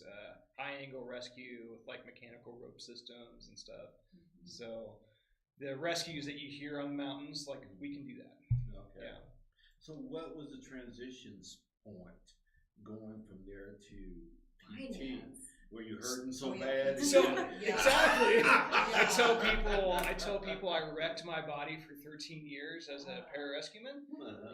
high angle rescue with like mechanical rope systems and stuff. Mm-hmm. So the rescues that you hear on the mountains, like we can do that. Okay. Yeah. So what was the transitions point going from there to PT? Finance. Were you hurting so Oh, yeah. bad? So Yeah. exactly, Yeah. I tell people I wrecked my body for 13 years as a pararescueman,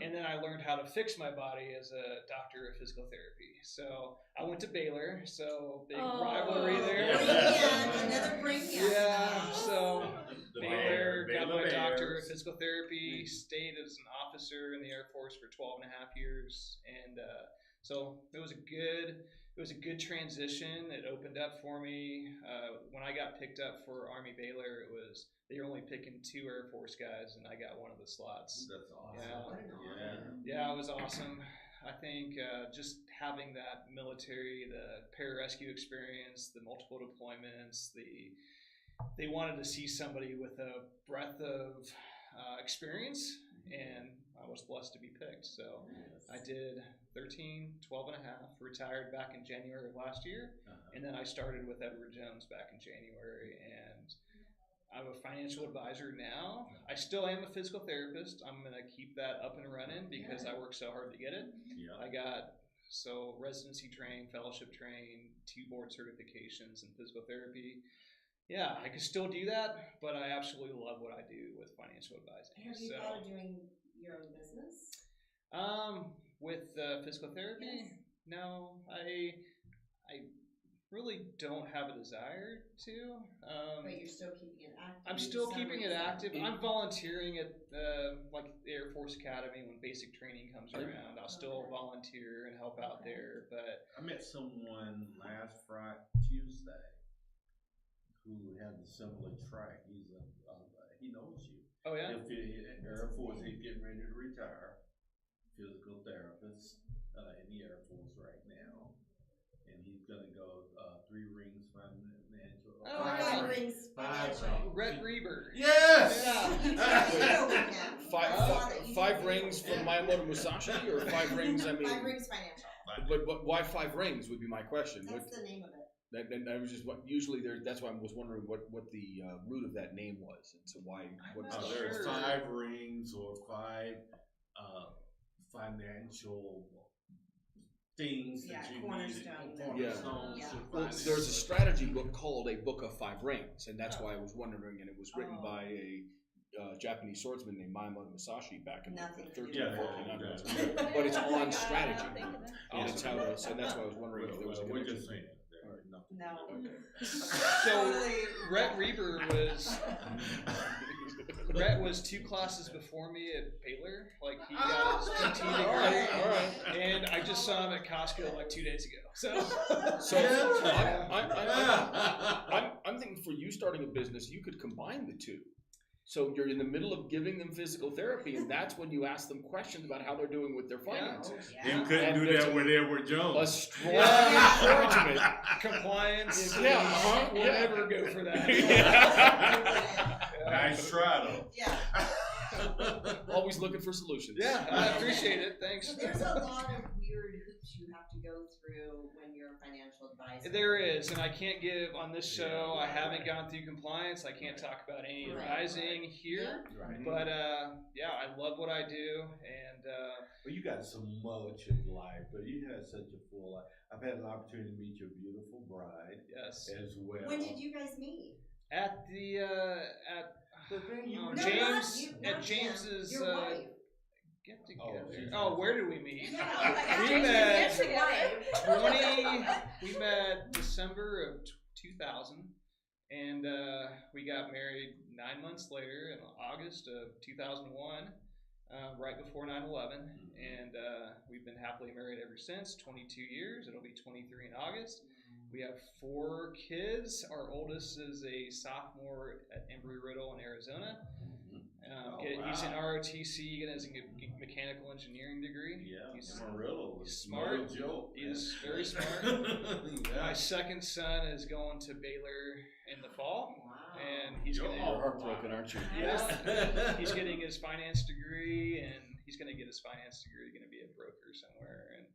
and then I learned how to fix my body as a doctor of physical therapy. So I went to Baylor, so big rivalry there. Brainiac, another brainiac. Yeah, so The Baylor, got my Bears. doctor of physical therapy, stayed as an officer in the Air Force for 12 and a half years, and so it was a good transition. It opened up for me. When I got picked up for Army Baylor, they were only picking 2 Air Force guys, and I got one of the slots. That's awesome. Yeah. What an honor. Yeah, it was awesome. I think just having that military, the pararescue experience, the multiple deployments, they wanted to see somebody with a breadth of experience, and I was blessed to be picked. So I did 13, 12 and a half, retired back in January of last year, and then I started with Edward Jones back in January, and I'm a financial advisor now. I still am a physical therapist. I'm gonna keep that up and running because I work so hard to get it. Yeah. I got residency trained, fellowship trained, 2 board certifications in physical therapy. Yeah, I could still do that, but I absolutely love what I do with financial advising. Have you thought of doing your own business? With physical therapy, Yes. no, I really don't have a desire to. But you're still keeping it active. I'm for still some keeping it reason. active. I'm volunteering at like the Air Force Academy when basic training comes around. I'll still volunteer and help out there. But I met someone last Tuesday who has a similar track. He knows you. oh yeah, If Air Force, he's getting ready to retire. Physical therapist in the Air Force right now, and he's gonna go 3 Rings Financial. Oh, Five Rings Financial. Rhett Reber. Yes. Five rings from Miyamoto Musashi, or 5 rings? I mean, 5 Rings Financial. but why 5 rings would be my question. That's the name of it. That was just what usually there. That's why I was wondering what the root of that name was, and so why. What's not There's sure. 5 rings or 5 financial things that you cornerstones. need. Cornerstones Yeah. to Well, finance. there's a strategy book called A Book of 5 Rings, and that's why I was wondering. And it was written by a Japanese swordsman named Miyamoto Musashi back in Nothing the to do 1300s, with 1400s. that. But it's Oh my on God, strategy, I didn't think of that. and it's how to. So that's why I was wondering if there was a We're connection. just saying. All right. Nothing. No. Okay. So Rhett Reber was 2 classes before me at Baylor. Like he got his PT degree. All right. And I just saw him at Costco like 2 days ago. So I'm thinking for you starting a business, you could combine the 2. So you're in the middle of giving them physical therapy, and that's when you ask them questions about how they're doing with their finances. You couldn't And do there's that with Edward A Jones. strong encouragement. compliance. Yeah, We'll yeah. never go for that. Nice try though. Yeah. Always looking for solutions. Yeah, I appreciate it. Thanks. So there's a lot of weird hoops you have to go through when you're a financial advisor. There is, and I can't give on this show. Yeah, I haven't right. gone through compliance. I can't talk about any Right, advising here. Right. But yeah, I love what I do, and Well, you got so much in life, but you had such a full life. I've had an opportunity to meet your beautiful bride yes, as well. When did you guys meet? at the No, James not at him, James's your wife. get together. Jesus. Oh, where did we meet? Yeah, We met your wife. We met December of 2000, and we got married 9 months later in August of 2001, right before 9/11, and we've been happily married ever since. 22 years. It'll be 23 in August. We have 4 kids. Our oldest is a sophomore at Embry-Riddle in Arizona. He's in ROTC, getting his mechanical engineering degree. Yeah, He's Amarillo. smart. No joke. He's very smart. Yeah. My second son is going to Baylor in the fall, Wow. and he's You're going You're to heartbroken, aren't you? he's getting his finance degree, and he's going to get his finance degree. Going to be a broker somewhere,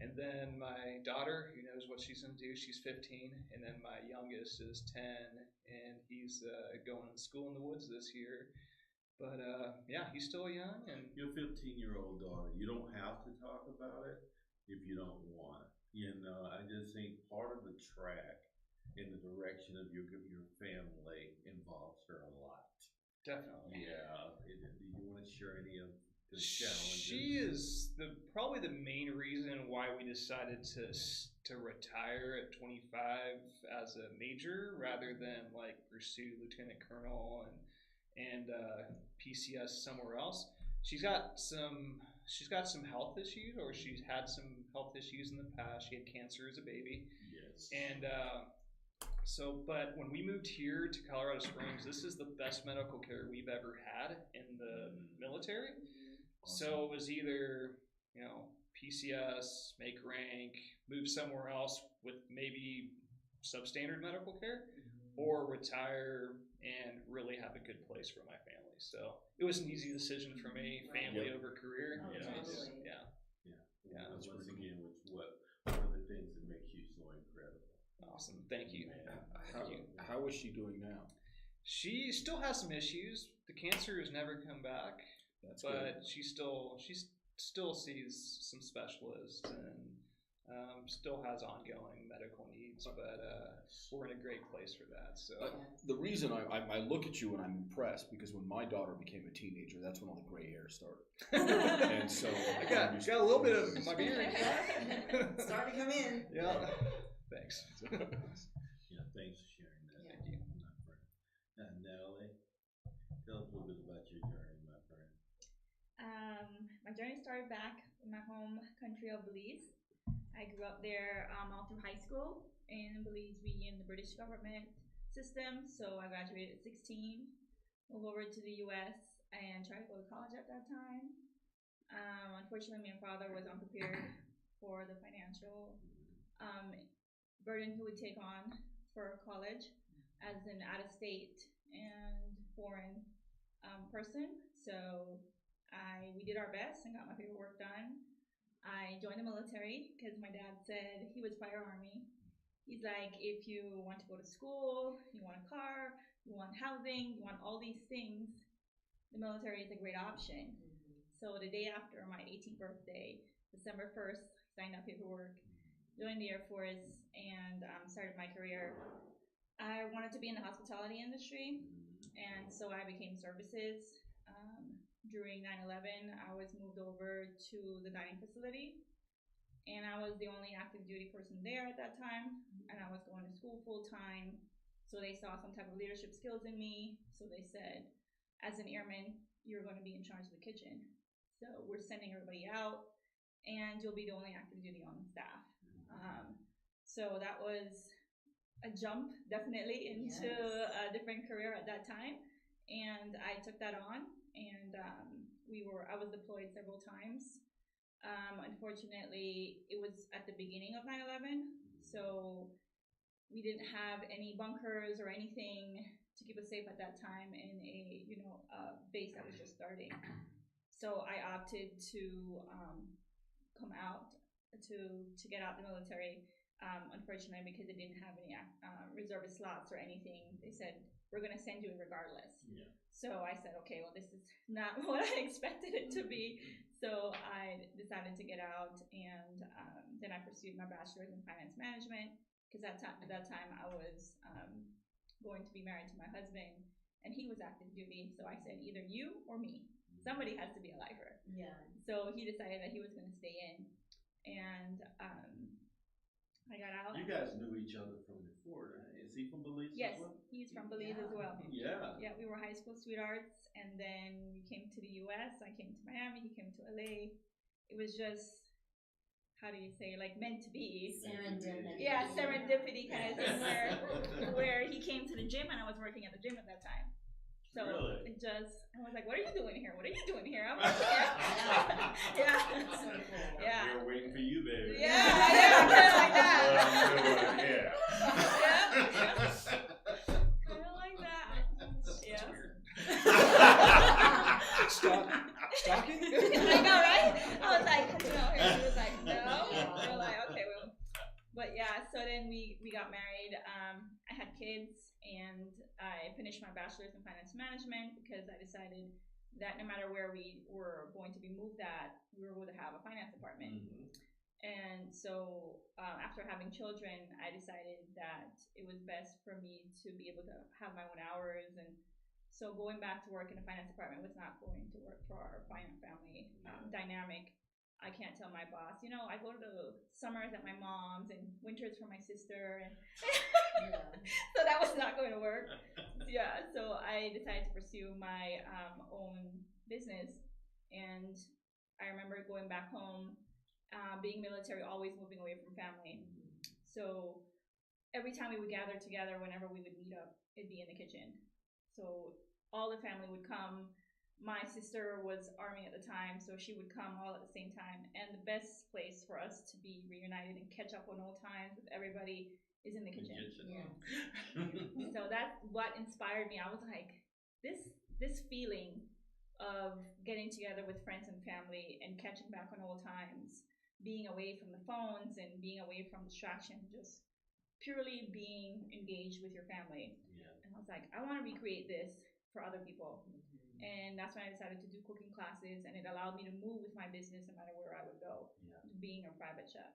and then my daughter, who knows what she's going to do, she's 15, and then my youngest is 10, and he's going to school in the woods this year. But yeah, he's still young, and Your 15-year-old daughter, you don't have to talk about it if you don't want. You know, I just think part of the track in the direction of your family involves her a lot. definitely. Yeah. Do you want to share any of the challenges? She is probably the main reason why we decided to retire at 25 as a major rather than like pursue lieutenant colonel and PCS somewhere else. She's got some health issues, or she's had some health issues in the past. She had cancer as a baby. Yes. And but when we moved here to Colorado Springs, this is the best medical care we've ever had in the military. So it was either, PCS, make rank, move somewhere else with maybe substandard medical care, or retire and really have a good place for my family. So it was an easy decision for me, family over career. Oh, totally. Yeah. Yeah. Once again, one of the things that makes you so incredible. Awesome. Thank you. Man. Thank you. How is she doing now? She still has some issues. The cancer has never come back, That's but good. she still sees some specialists and still has ongoing medical needs. But we're in a great place for that. So The reason I look at you and I'm impressed because when my daughter became a teenager, that's when all the gray hair started. And so I got a little bit of my beard. Starting to come in. Yeah. Thanks. Yeah, thanks for sharing that. Yeah. Thank you. My friend. Natalie, tell us a little bit about your journey, my friend. My journey started back in my home country of Belize. I grew up there all through high school. In Belize, we in the British government system. So I graduated at 16, moved over to the U.S. and tried to go to college at that time. Unfortunately, my father was unprepared for the financial burden he would take on for college as an out-of-state and foreign person. So we did our best and got my paperwork done. I joined the military because my dad said he was Fire Army. He's like, if you want to go to school, you want a car, you want housing, you want all these things, the military is a great option. So the day after my 18th birthday, December 1st, signed up paperwork, joined the Air Force, and started my career. I wanted to be in the hospitality industry, and so I became services. During 9/11, I was moved over to the dining facility, and I was the only active duty person there at that time, and I was going to school full time. So they saw some type of leadership skills in me. So they said, as an airman, you're going to be in charge of the kitchen. So we're sending everybody out, and you'll be the only active duty on the staff. So that was a jump, definitely, into a different career at that time. And I took that on, and I was deployed several times. Unfortunately, it was at the beginning of 9/11, so we didn't have any bunkers or anything to keep us safe at that time in a base that was just starting. So I opted to come out to get out the military. Unfortunately, because they didn't have any reservist slots or anything, they said, we're going to send you regardless. Yeah. So I said, okay, well, this is not what I expected it to be. So I decided to get out, and then I pursued my bachelor's in finance management, because at that time I was going to be married to my husband, and he was active duty. So I said, either you or me. Somebody has to be a lifer. Yeah. So he decided that he was going to stay in, and I got out. You guys knew each other from before, right? Is he from Belize yes, as well? He's from Belize as well. Yeah. Yeah, we were high school sweethearts, and then we came to the U.S. I came to Miami, he came to LA. It was just, how do you say, like meant to be. Serendipity. Yeah, serendipity kind of thing where he came to the gym and I was working at the gym at that time. So really? I was like, what are you doing here? What are you doing here? I'm like, yeah. So cool. Yeah. We were waiting for you, baby. Yeah, kind of like that. Yeah. Kind of like that. Yeah. Stalking? I know, right? I was like, no. He was like, no. We were like, okay, well. But yeah, so then we got married. I had kids, and I finished my bachelor's in finance management because I decided that no matter where we were going to be moved at, we were going to have a finance department. Mm-hmm. And so after having children, I decided that it was best for me to be able to have my own hours. And so going back to work in the finance department was not going to work for our family dynamic. I can't tell my boss, I go to the summers at my mom's and winters for my sister. And so that was not going to work. Yeah, so I decided to pursue my own business. And I remember going back home, being military, always moving away from family. So every time we would gather together, whenever we would meet up, it'd be in the kitchen. So all the family would come. My sister was Army at the time, so she would come all at the same time. And the best place for us to be reunited and catch up on old times with everybody is in the kitchen. Yeah. So that's what inspired me. I was like, this feeling of getting together with friends and family and catching back on old times, being away from the phones and being away from distraction, just purely being engaged with your family. Yeah. And I was like, I want to recreate this for other people. And that's when I decided to do cooking classes, and it allowed me to move with my business no matter where I would go, being a private chef.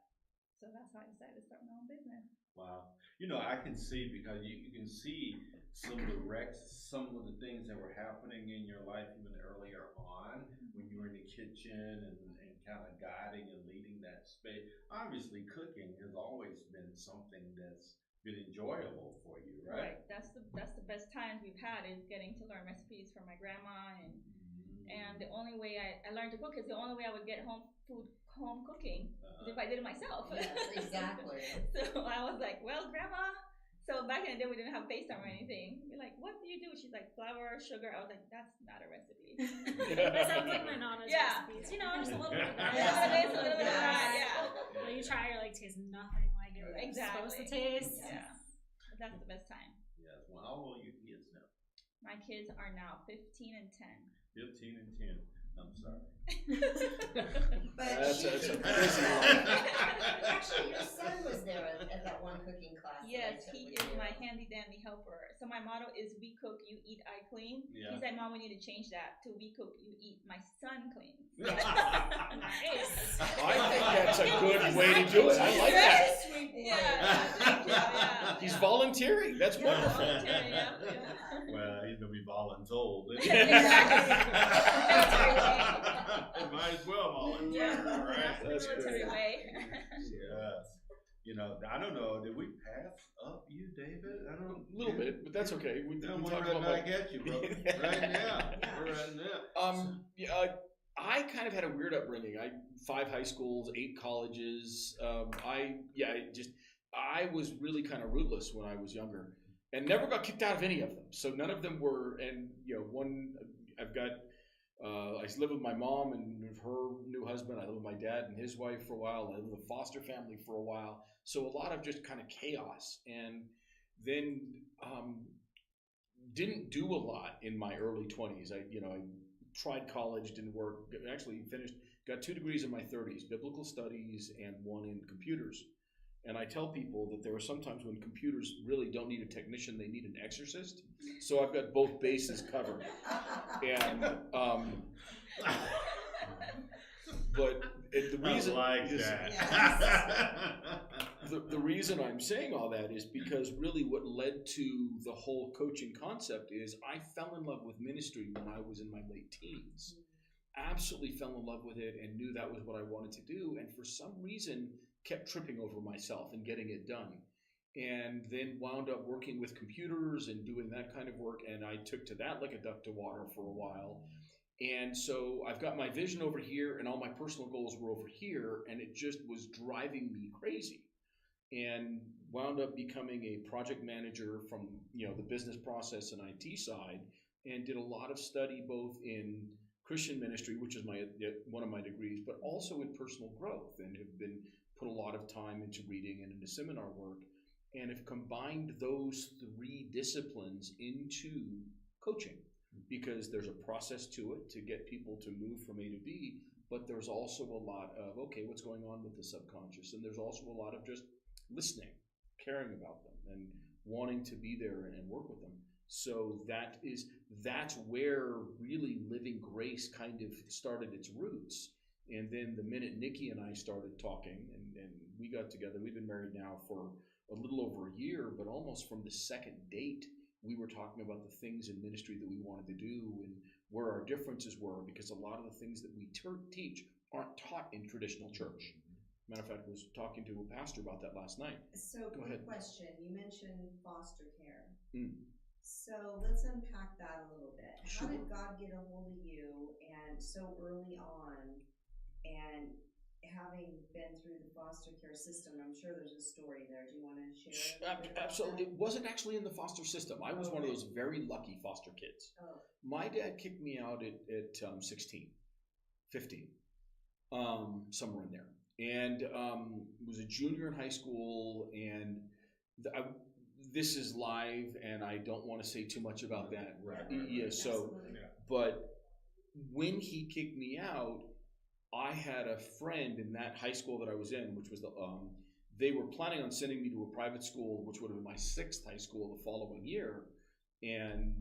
So that's how I decided to start my own business. Wow. I can see, because you can see some of the some of the things that were happening in your life even earlier on when you were in the kitchen and kind of guiding and leading that space. Obviously, cooking has always been something that's been enjoyable for you, right? That's the best times we've had, is getting to learn recipes from my grandma, and the only way I learned to cook is the only way I would get home cooking is if I did it myself. Yes, exactly. So I was like, well, grandma. So back in the day, we didn't have FaceTime or anything. You're like, what do you do? She's like, flour, sugar. I was like, that's not a recipe. That sounds like my nana's recipes. Just a little bit of that. It's a little bit of that, When you try, you're like, tastes nothing like it was Exactly. supposed to taste. Yeah. But that's the best time. Yes. Well, how old are your kids now? My kids are now 15 and 10. 15 and 10. I'm sorry. But That's a crazy actually, your son was there at that one cooking class. Yes, he is my handy dandy helper. So my motto is we cook, you eat, I clean. Yeah. He's like, Mom, we need to change that to we cook, you eat, my son cleans. Nice. I think that's a good way to do it. I like that. Sweet boy. Yeah. He's volunteering. That's wonderful. Volunteering, yeah. Well, he's gonna be voluntold. Might as well volunteer, right? That's military way. Yes. I don't know. Did we pass up you, David? I don't. A little bit, but that's okay. We I'm talk right about back at you, bro. Right now. We're right now. I kind of had a weird upbringing. 5 high schools, 8 colleges. I was really kind of rootless when I was younger, and never got kicked out of any of them. So none of them were. And I've got. I lived with my mom and her new husband. I lived with my dad and his wife for a while. I lived with a foster family for a while. So a lot of just kind of chaos. And then didn't do a lot in my early 20s. I tried college, didn't work. Actually got 2 degrees in my 30s, biblical studies and 1 in computers. And I tell people that there are sometimes when computers really don't need a technician, they need an exorcist. So I've got both bases covered. And but the reason the reason I'm saying all that is because really what led to the whole coaching concept is I fell in love with ministry when I was in my late teens. Absolutely fell in love with it and knew that was what I wanted to do. And for some reason, kept tripping over myself and getting it done. And then wound up working with computers and doing that kind of work. And I took to that like a duck to water for a while. And so I've got my vision over here and all my personal goals were over here. And it just was driving me crazy. And wound up becoming a project manager from the business process and IT side, and did a lot of study both in Christian ministry, which is one of my degrees, but also in personal growth, and have put a lot of time into reading and into seminar work, and have combined those 3 disciplines into coaching, because there's a process to it to get people to move from A to B, but there's also a lot of, what's going on with the subconscious, and there's also a lot of just listening, caring about them, and wanting to be there and work with them. So that's where really Living Grace kind of started its roots. And then the minute Nikki and I started talking and we got together, we've been married now for a little over a year, but almost from the second date, we were talking about the things in ministry that we wanted to do and where our differences were, because a lot of the things that we teach aren't taught in traditional church. Matter of fact, I was talking to a pastor about that last night. So, Go ahead. question. You mentioned foster care. Mm. So let's unpack that a little bit. Sure. How did God get a hold of you and so early on, and having been through the foster care system? I'm sure there's a story there. Do you want to share? Absolutely. It wasn't actually in the foster system. I was one of those very lucky foster kids. Oh. My dad kicked me out at 16, 15, somewhere in there. And was a junior in high school, and this is live, and I don't want to say too much about that. Right. Yeah. So, but when he kicked me out, I had a friend in that high school that I was in, which was they were planning on sending me to a private school, which would have been my 6th high school the following year. And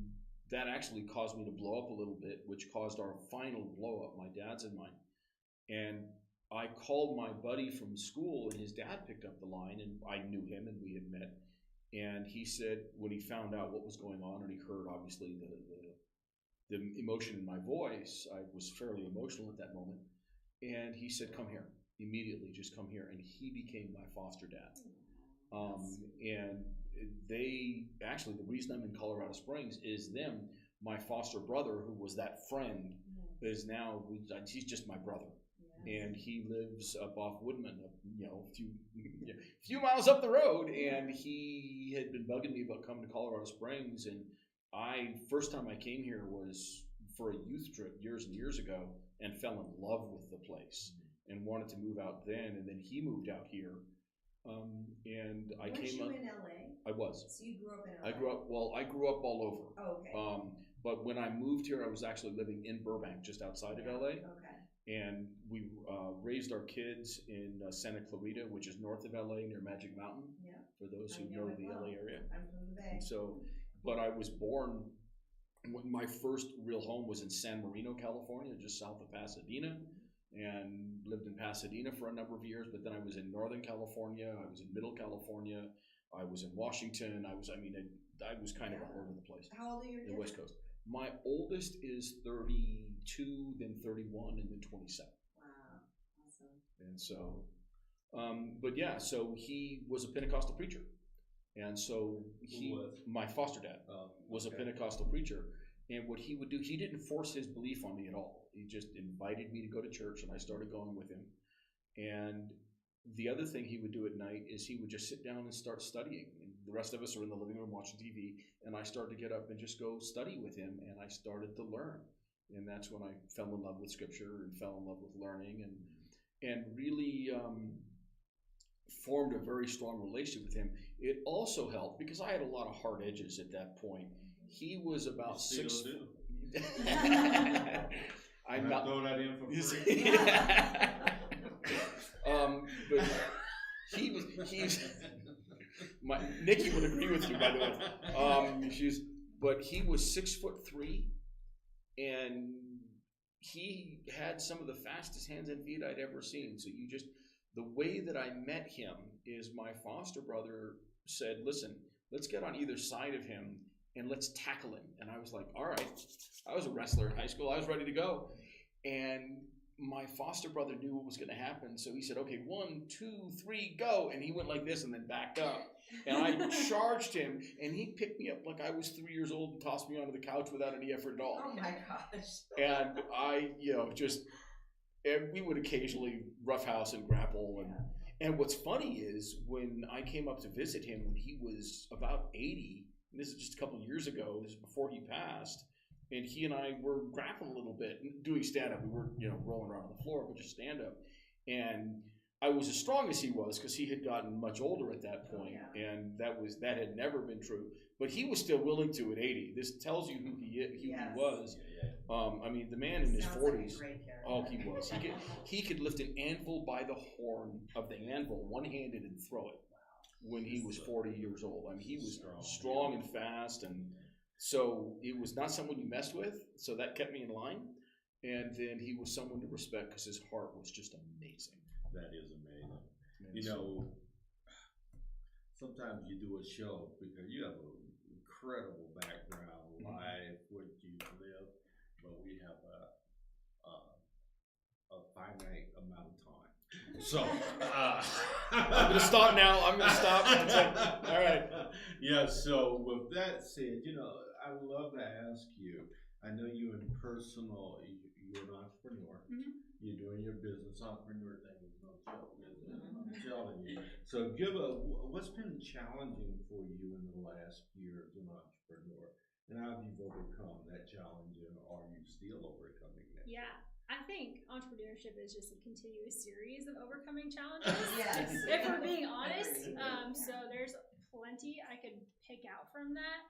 that actually caused me to blow up a little bit, which caused our final blow up, my dad's and mine. And I called my buddy from school, and his dad picked up the line, and I knew him, and we had met. And he said, when he found out what was going on, and he heard obviously the emotion in my voice, I was fairly emotional at that moment. And he said, "Come here immediately, just come here." And he became my foster dad. And they actually, the reason I'm in Colorado Springs is them. My foster brother, who was that friend, is now, he's just my brother. And he lives up off Woodman, a few miles up the road. And he had been bugging me about coming to Colorado Springs. And first time I came here was for a youth trip years and years ago, and fell in love with the place and wanted to move out then. And then he moved out here. And I Weren't came you up. in LA? I was. So you grew up in LA? I grew up all over. Oh, okay. But when I moved here, I was actually living in Burbank, just outside of LA. Okay. And we raised our kids in Santa Clarita, which is north of LA near Magic Mountain. Yeah. For those who I know it the well. LA area. I'm from the Bay. And so, but I was born. My first real home was in San Marino, California, just south of Pasadena, and lived in Pasadena for a number of years. But then I was in Northern California, I was in Middle California, I was in Washington. I was kind of all over the place. How old are your The kids? West Coast. My oldest is 32, then 31, and then 27. Wow, awesome. And so, but yeah, so he was a Pentecostal preacher. And so my foster dad was a Pentecostal preacher. And what he would do, he didn't force his belief on me at all. He just invited me to go to church, and I started going with him. And the other thing he would do at night is he would just sit down and start studying. And the rest of us are in the living room watching TV, and I started to get up and just go study with him, and I started to learn. And that's when I fell in love with Scripture and fell in love with learning, and really formed a very strong relationship with him. It also helped because I had a lot of hard edges at that point. He was about six. I'm not throwing that in for free. But he's Nikki would agree with you, by the way. But he was 6'3", and he had some of the fastest hands and feet I'd ever seen. So the way that I met him is my foster brother said, "Listen, let's get on either side of him and let's tackle him." And I was like, all right. I was a wrestler in high school. I was ready to go. And my foster brother knew what was going to happen. So he said, okay, 1, 2, 3, go. And he went like this and then backed up. And I charged him, and he picked me up like I was 3 years old and tossed me onto the couch without any effort at all. Oh my gosh. And I, we would occasionally roughhouse and grapple. And what's funny is when I came up to visit him when he was about 80, and this is just a couple of years ago, this is before he passed, and he and I were grappling a little bit, doing stand-up. We weren't, rolling around on the floor, but just stand-up. And I was as strong as he was because he had gotten much older at that point, and that had never been true. But he was still willing to at 80. This tells you who he was. The man in his 40s. Like he was. He could lift an anvil by the horn of the anvil, one-handed, and throw it. When he was 40 years old. He was strong and fast, and so it was not someone you messed with, so that kept me in line. And then he was someone to respect because his heart was just amazing. That is amazing. Sometimes you do a show because you have an incredible background, life, what you live, but we have a finite amount of time. So I'm gonna stop now. I'm gonna stop. All right. Yeah. So with that said, I would love to ask you. I know you're an entrepreneur. Mm-hmm. You're doing your business. Entrepreneur thing is no joke, is it? I'm telling you. So what's been challenging for you in the last year as an entrepreneur, and how have you overcome that challenge, and are you still overcoming that? Yeah. I think entrepreneurship is just a continuous series of overcoming challenges. Yes. If we're being honest. So there's plenty I could pick out from that.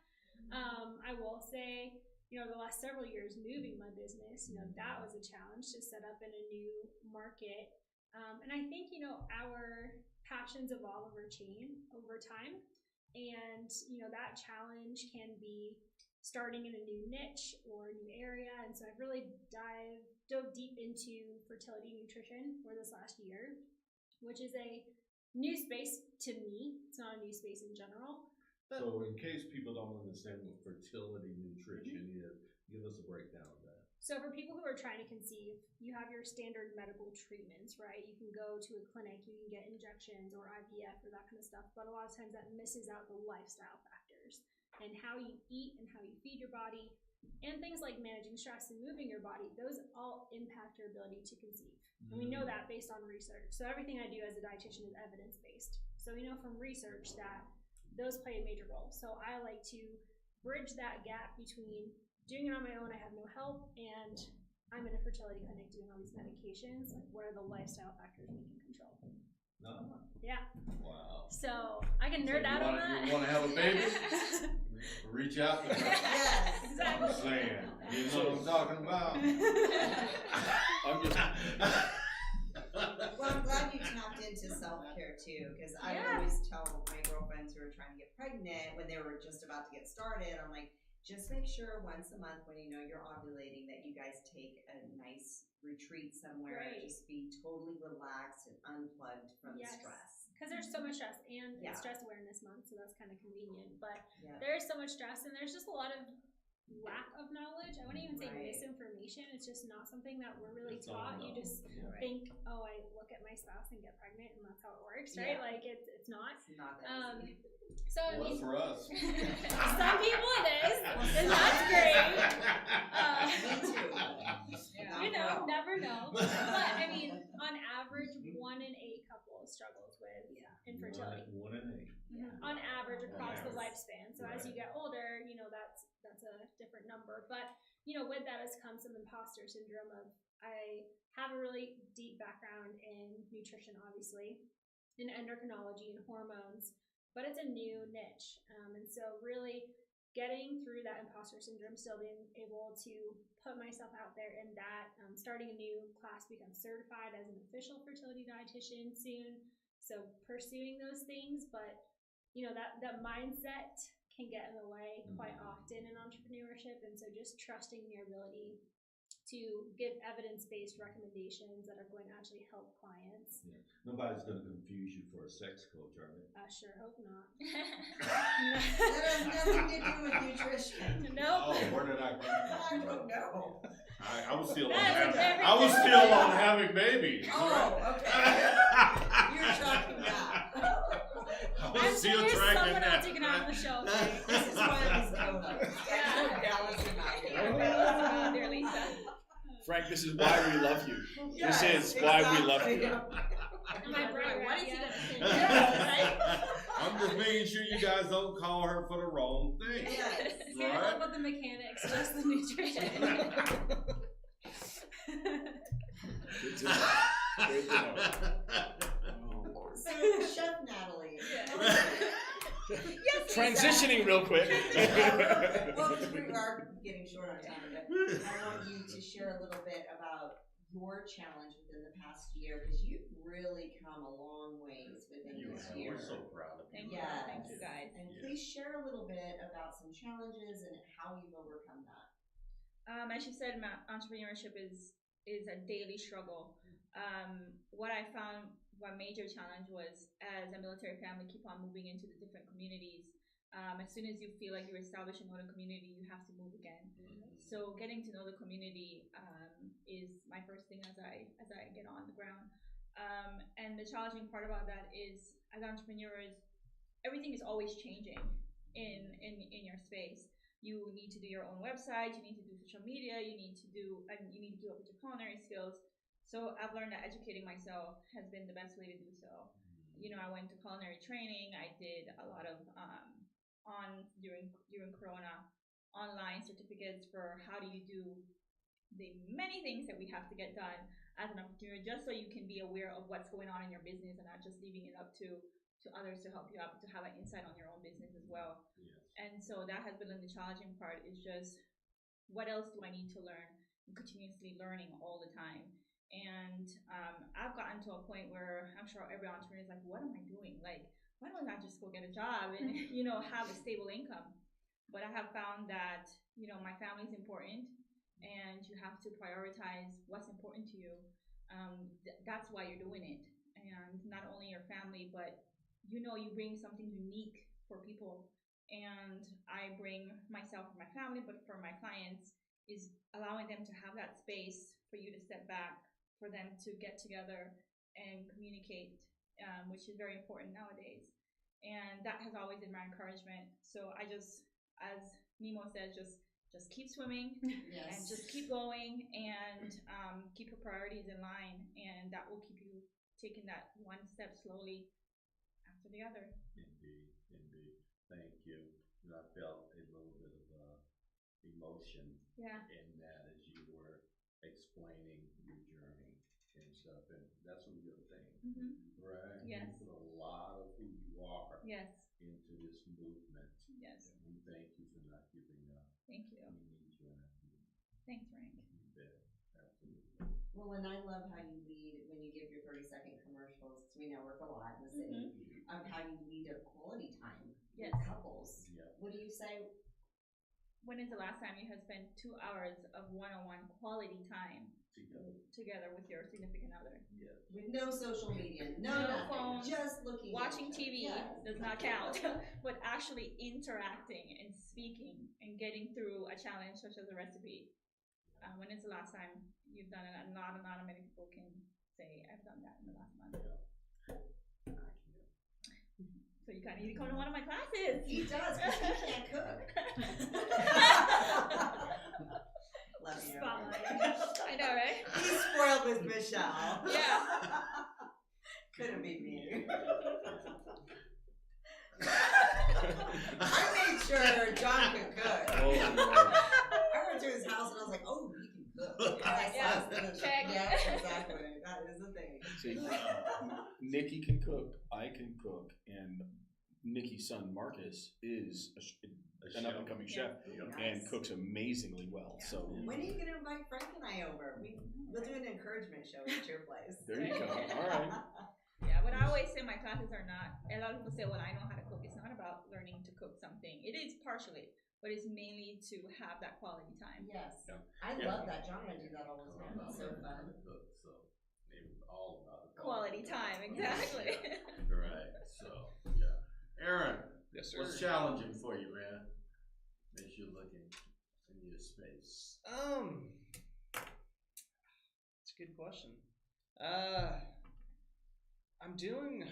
I will say, the last several years moving my business, that was a challenge to set up in a new market. And I think, our passions evolve over time. And, that challenge can be starting in a new niche or a new area. And so I've really dove deep into fertility nutrition for this last year, which is a new space to me. It's not a new space in general. But So in case people don't understand what fertility nutrition is, give us a breakdown of that. so for people who are trying to conceive, you have your standard medical treatments, right? You can go to a clinic, you can get injections or IVF or that kind of stuff, but a lot of times that misses out the lifestyle factors and how you eat and how you feed your body and things like managing stress and moving your body. Those all impact your ability to conceive. And we know that based on research. So everything I do as a dietitian is evidence-based. So we know from research that those play a major role. So I like to bridge that gap between doing it on my own, I have no help, and I'm in a fertility clinic doing all these medications. Like, what are the lifestyle factors we can control? No. Yeah. Wow. So I can nerd out on that. You want to have a baby? Reach out to her. Yes. Exactly. I'm saying. You know what I'm talking about? I'm just, Well, I'm glad you tapped into self-care too, because I Yeah. always tell my girlfriends who are trying to get pregnant when they were just about to get started, I'm like, just make sure once a month when you know you're ovulating that you guys take a nice retreat somewhere, Right. just be totally relaxed and unplugged from Yes. stress. Because there's so much stress, and Yeah. it's Stress Awareness Month, so that's kind of convenient. But Yeah. there is so much stress, and there's just a lot of lack of knowledge. I wouldn't even say Right. misinformation. It's just not something that we're really It's all taught. You known. just Right. think, oh, I look at my spouse and get pregnant, and that's how it works, right? Yeah. Like it's not. It's not that easy. So I Well, mean, for us. some people it is, and that's great. Me too. Yeah. You know, never know. But I mean, on average, 1 in 8 couples struggles with infertility. 1 in 8. On average across the average. lifespan. So as you get older, you know, that's a different number. But, you know, with that has come some imposter syndrome of, I have a really deep background in nutrition, obviously, in endocrinology and hormones, but it's a new niche. And so really getting through that imposter syndrome, still being able to put myself out there in that, starting a new class, become certified as an official fertility dietitian soon. So pursuing those things, but you know, that mindset can get in the way quite often in entrepreneurship. And so just trusting your ability to give evidence-based recommendations that are going to actually help clients. Yeah. Nobody's going to confuse you for a sex coach, are they? I sure hope not. That has nothing to do with nutrition. Nope. Oh, where did I come I from? don't know. I was still on That is a having, very I was different still on thing. having babies. Oh, okay. You're tracking that. I was I'm still sure there's tracking someone that. else you can have on the show. This is why I was co-host. Yeah. Dallas and I. Oh, dear Lisa. Frank, this is why we love you. Yes, This is why we love exactly. you. Am I bright What red is he yet? gonna say? I'm just making sure you guys don't call her for the wrong thing. Yes. Can't Right? help with the mechanics, just the nutrition. Good to know. Good to know. So, Chef Natalie. Transitioning real quick. Well, we are getting short on time, but I want you to share a little bit about your challenge within the past year, because you've really come a long ways within You this are. year. We're so proud of you. Thank you. Yes. Thank you, guys. And Yeah. please share a little bit about some challenges and how you've overcome that. As you said, entrepreneurship is a daily struggle. What I found, one major challenge was, as a military family, keep on moving into the different communities. As soon as you feel like you're established in another community, you have to move again. So getting to know the community is my first thing as I get on the ground. And the challenging part about that is, as entrepreneurs, everything is always changing in your space. You need to do your own website, you need to do social media, you need to keep up with your culinary skills. So I've learned that educating myself has been the best way to do so. You know, I went to culinary training. I did a lot of during Corona online certificates for how do you do the many things that we have to get done as an entrepreneur, just so you can be aware of what's going on in your business and not just leaving it up to others to help you out, but to have an insight on your own business as well. Yes. And so that has been the challenging part, is just what else do I need to learn? I'm continuously learning all the time. And I've gotten to a point where I'm sure every entrepreneur is like, what am I doing? Like, why don't I just go get a job and, have a stable income? But I have found that, my family is important, and you have to prioritize what's important to you. That's why you're doing it. And not only your family, but you bring something unique for people. And I bring myself and my family, but for my clients, is allowing them to have that space for you to step back, for them to get together and communicate, which is very important nowadays. And that has always been my encouragement. So I just, as Nemo says, just keep swimming Yes. and just keep going, and keep your priorities in line, and that will keep you taking that one step slowly after the other. Indeed. Thank you. And I felt a little bit of emotion in that as you were explaining your journey and stuff, and that's a real thing, right? Yes. You put a lot of who you are Yes. into this movement. Yes. And thank you for not giving up. Thank you. We need you in our community. Thanks, Frank. You bet. Absolutely. Well, and I love how you lead when you give your 30-second commercials, 'cause we network a lot in the city, of how you lead a quality time Yes. with couples. Yeah. What do you say? When is the last time you have spent 2 hours of one-on-one quality time together with your significant other? Yes. With no social media, no nothing, phones, just looking. watching at each TV other. does not count, but actually interacting and speaking and getting through a challenge such as a recipe. When is the last time you've done it? And not many people can say, I've done that in the last month. So you kind of need to come to one of my classes. He does, because he can't cook. Love you. Spotlight. I know, right? He's spoiled with Michelle. Yeah. Couldn't be me. I made sure John could cook. Oh, Lord. I went to his house and I was like, oh, he can cook. Yeah, check. Yeah, exactly. That is the thing. See, Nikki can cook, I can cook, and Nikki's son Marcus is an up and coming chef and cooks amazingly well. So When are you gonna invite Frank and I over? We'll do an encouragement show at your place. there you go. All right. Yeah, what I always say, my classes are not, a lot of people say, well, I know how to cook. It's not about learning to cook something. It is partially, but it's mainly to have that quality time. Yes. Yeah. I love that. John and I do that all the time. It's so fun. So it was all about the Quality time, exactly. Right. So yeah. Aaron, Yes, sir. what's challenging for you, man? As you're looking in your space. It's a good question. I'm doing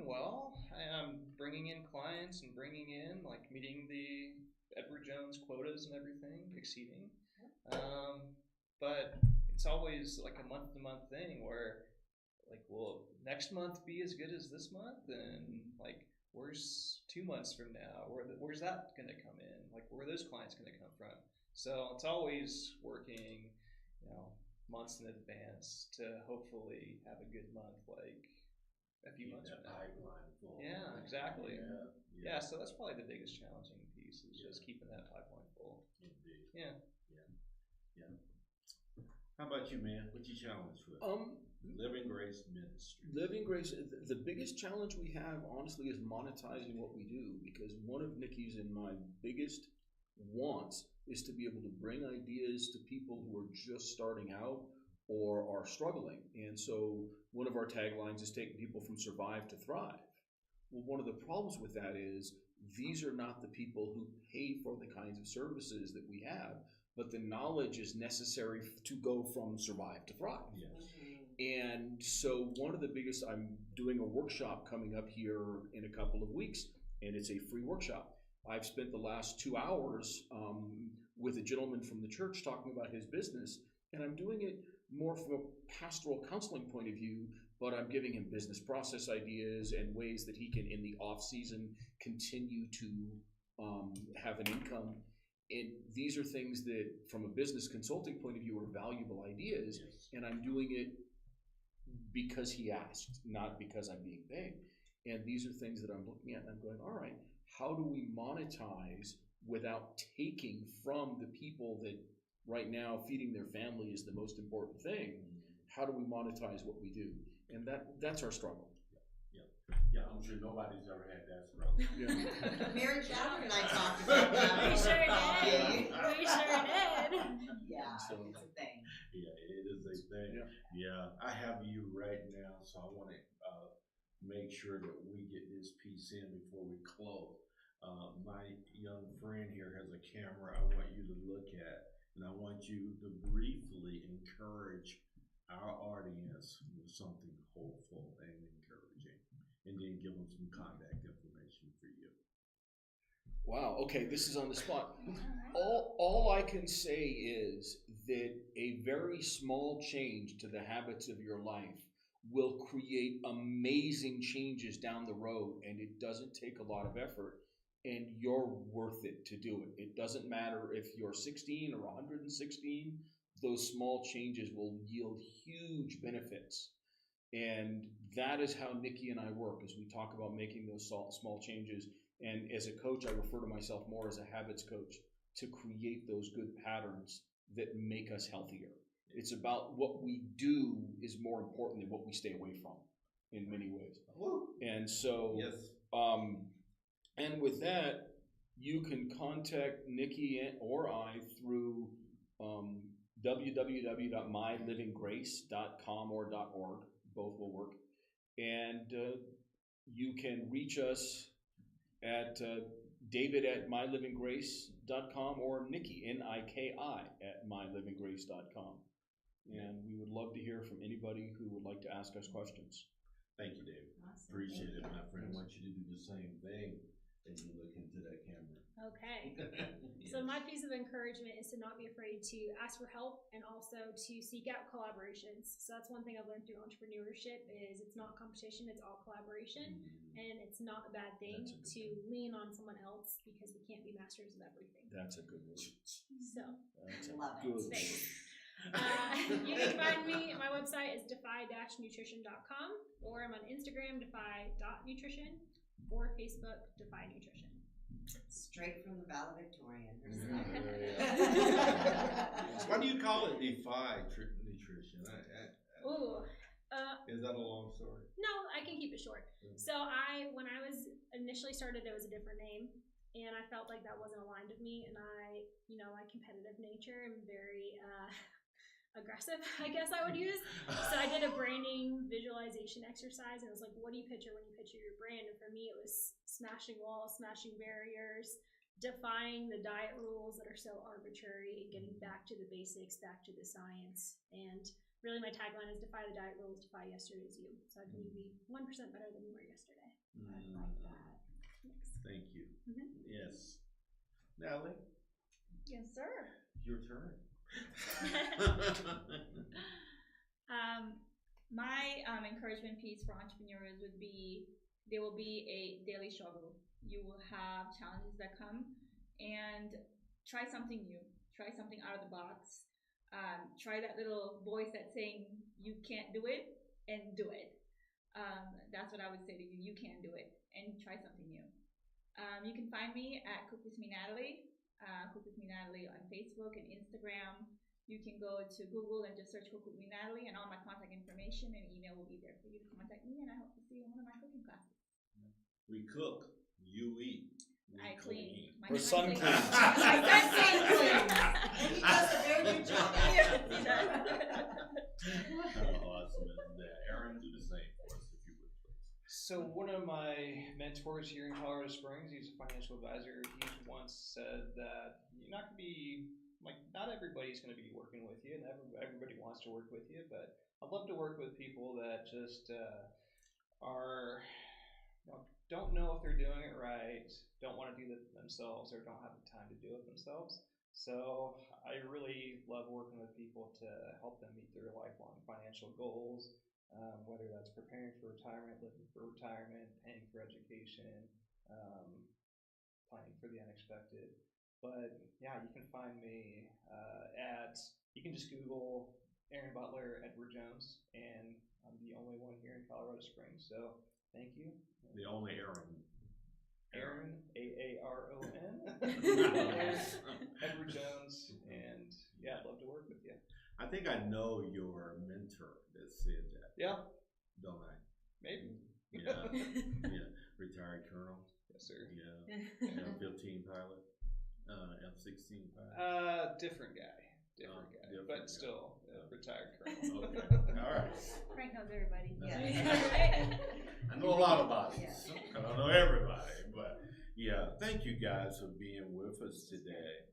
well. I'm bringing in clients and bringing in, like, meeting the Edward Jones quotas and everything, exceeding. But it's always like a month-to-month thing where, like, will next month be as good as this month? And, like, where's 2 months from now? Where's that going to come in? Like, where are those clients going to come from? So it's always working, months in advance to hopefully have a good month, like a few months from now. Pipeline full. Yeah, exactly. Yeah. So that's probably the biggest challenging piece is just keeping that pipeline full. Indeed. Yeah. How about you, man? What's your challenge with? Living Grace Ministry. Living Grace, the biggest challenge we have, honestly, is monetizing what we do, because one of Nikki's and my biggest wants is to be able to bring ideas to people who are just starting out or are struggling. And so one of our taglines is taking people from survive to thrive. Well, one of the problems with that is these are not the people who pay for the kinds of services that we have, but the knowledge is necessary to go from survive to thrive. Yes. And so one of the biggest, I'm doing a workshop coming up here in a couple of weeks, and it's a free workshop. I've spent the last 2 hours with a gentleman from the church talking about his business, and I'm doing it more from a pastoral counseling point of view, but I'm giving him business process ideas and ways that he can, in the off season, continue to have an income. And these are things that, from a business consulting point of view, are valuable ideas, and I'm doing it because he asked, not because I'm being paid. And these are things that I'm looking at and I'm going, all right, how do we monetize without taking from the people that right now feeding their family is the most important thing? How do we monetize what we do? And that's our struggle. Yeah, I'm sure nobody's ever had that struggle. Mary Catherine and I talked about that. We sure Okay. did. We sure did. Yeah, So- it's a thing. Yeah, it is a thing. Yeah. Yeah, I have you right now, so I want to make sure that we get this piece in before we close. My young friend here has a camera I want you to look at, and I want you to briefly encourage our audience with something hopeful and encouraging, and then give them some contact information for you. Wow, okay, this is on the spot. All I can say is that a very small change to the habits of your life will create amazing changes down the road, and it doesn't take a lot of effort, and you're worth it to do it. It doesn't matter if you're 16 or 116, those small changes will yield huge benefits. And that is how Nikki and I work, as we talk about making those small changes. And as a coach, I refer to myself more as a habits coach, to create those good patterns that make us healthier. It's about what we do is more important than what we stay away from in many ways. And so, Yes. and with that, you can contact Nikki or I through www.mylivinggrace.com or .org. Both will work. And you can reach us at david@mylivinggrace.com or Nikki, N-I-K-I, @mylivinggrace.com. And we would love to hear from anybody who would like to ask us questions. Thank you, David. Awesome. Appreciate it, my friend. I want you to do the same thing as you look into that camera. Okay. So my piece of encouragement is to not be afraid to ask for help and also to seek out collaborations. So that's one thing I've learned through entrepreneurship is it's not competition, it's all collaboration. And it's not a bad thing That's a good to lean on someone else because we can't be masters of everything. That's a good word. So That's a Love it. good word. thanks. You can find me, my website is defy-nutrition.com, or I'm on Instagram, defy.nutrition, or Facebook, defy nutrition. Straight from the valedictorian. Why do you call it Defy Nutrition? Ooh. Is that a long story? No, I can keep it short. So when I was initially started, there was a different name, and I felt like that wasn't aligned with me, and I, my competitive nature and very aggressive, I guess I would use. So I did a branding visualization exercise, and it was like, what do you picture when you picture your brand? And for me, it was smashing walls, smashing barriers, defying the diet rules that are so arbitrary, and getting back to the basics, back to the science. And really, my tagline is defy the diet rules, defy yesterday's you. So I can be 1% better than you were yesterday. I like that. Thanks. Thank you. Mhm. Yes. Natalie, Yes, sir. your turn. My encouragement piece for entrepreneurs would be there will be a daily struggle. You will have challenges that come, and try something new. Try something out of the box. Try that little voice that's saying you can't do it, and do it. That's what I would say to you. You can do it, and try something new. You can find me at Cook With Me Natalie. Cook With Me Natalie on Facebook and Instagram. You can go to Google and just search Cook With Me Natalie, and all my contact information and email will be there for you to contact me, and I hope to see you in one of my cooking classes. We cook, you eat. I clean. My Her son cleans. cleans. My son cleans. And he does a very good job. Yes, he does. How awesome is that? Aaron, do the same for us if you would, please. So one of my mentors here in Colorado Springs, he's a financial advisor. He once said that you're not going to be not everybody's going to be working with you, and everybody wants to work with you. But I'd love to work with people that just don't know if they're doing it right, don't want to do it themselves, or don't have the time to do it themselves. So I really love working with people to help them meet their lifelong financial goals, whether that's preparing for retirement, living for retirement, paying for education, planning for the unexpected. But yeah, you can find me you can just Google Aaron Butler, Edward Jones, and I'm the only one here in Colorado Springs. So thank you. The only Aaron. Aaron, A-A-R-O-N. Edward Jones, and yeah, I'd love to work with you. I think I know your mentor that said that. Yeah, Don't I? maybe. Yeah, yeah. Retired colonel. Yes, sir. Yeah. F-15 pilot. F-16 pilot. Different guy. Different guy. Different But guy. still Okay. retired colonel. Okay. All right. Frank knows everybody. Yeah. I know a lot about it. Yeah. I don't know everybody, but yeah. Thank you guys for being with us today.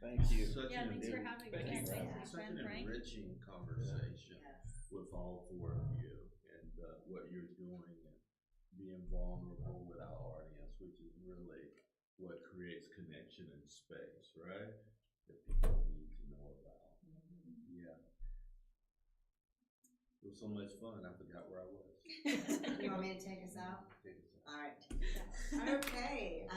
Thank you. Such Yeah, an thanks for having Thank us. you. Yeah. such an Frank. enriching conversation Yes. with all four of you and what you're doing and being vulnerable with our audience, which is really what creates connection in space, right? That people need to know about. Yeah. It was so much fun, I forgot where I was. You want me to take us out? Take us out. All right. Okay.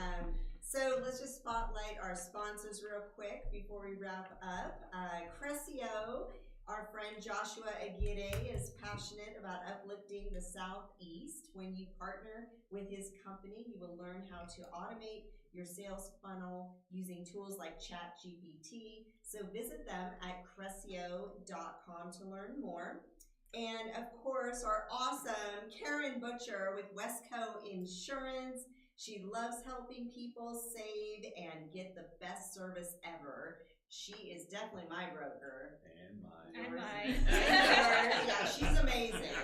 So let's just spotlight our sponsors real quick before we wrap up. Crescio, our friend Joshua Aguirre is passionate about uplifting the Southeast. When you partner with his company, you will learn how to automate your sales funnel using tools like ChatGPT. So visit them at crescio.com to learn more. And of course, our awesome Karen Butcher with Westco Insurance. She loves helping people save and get the best service ever. She is definitely my broker. And mine. And Yours. mine. And yours. Yeah, she's amazing.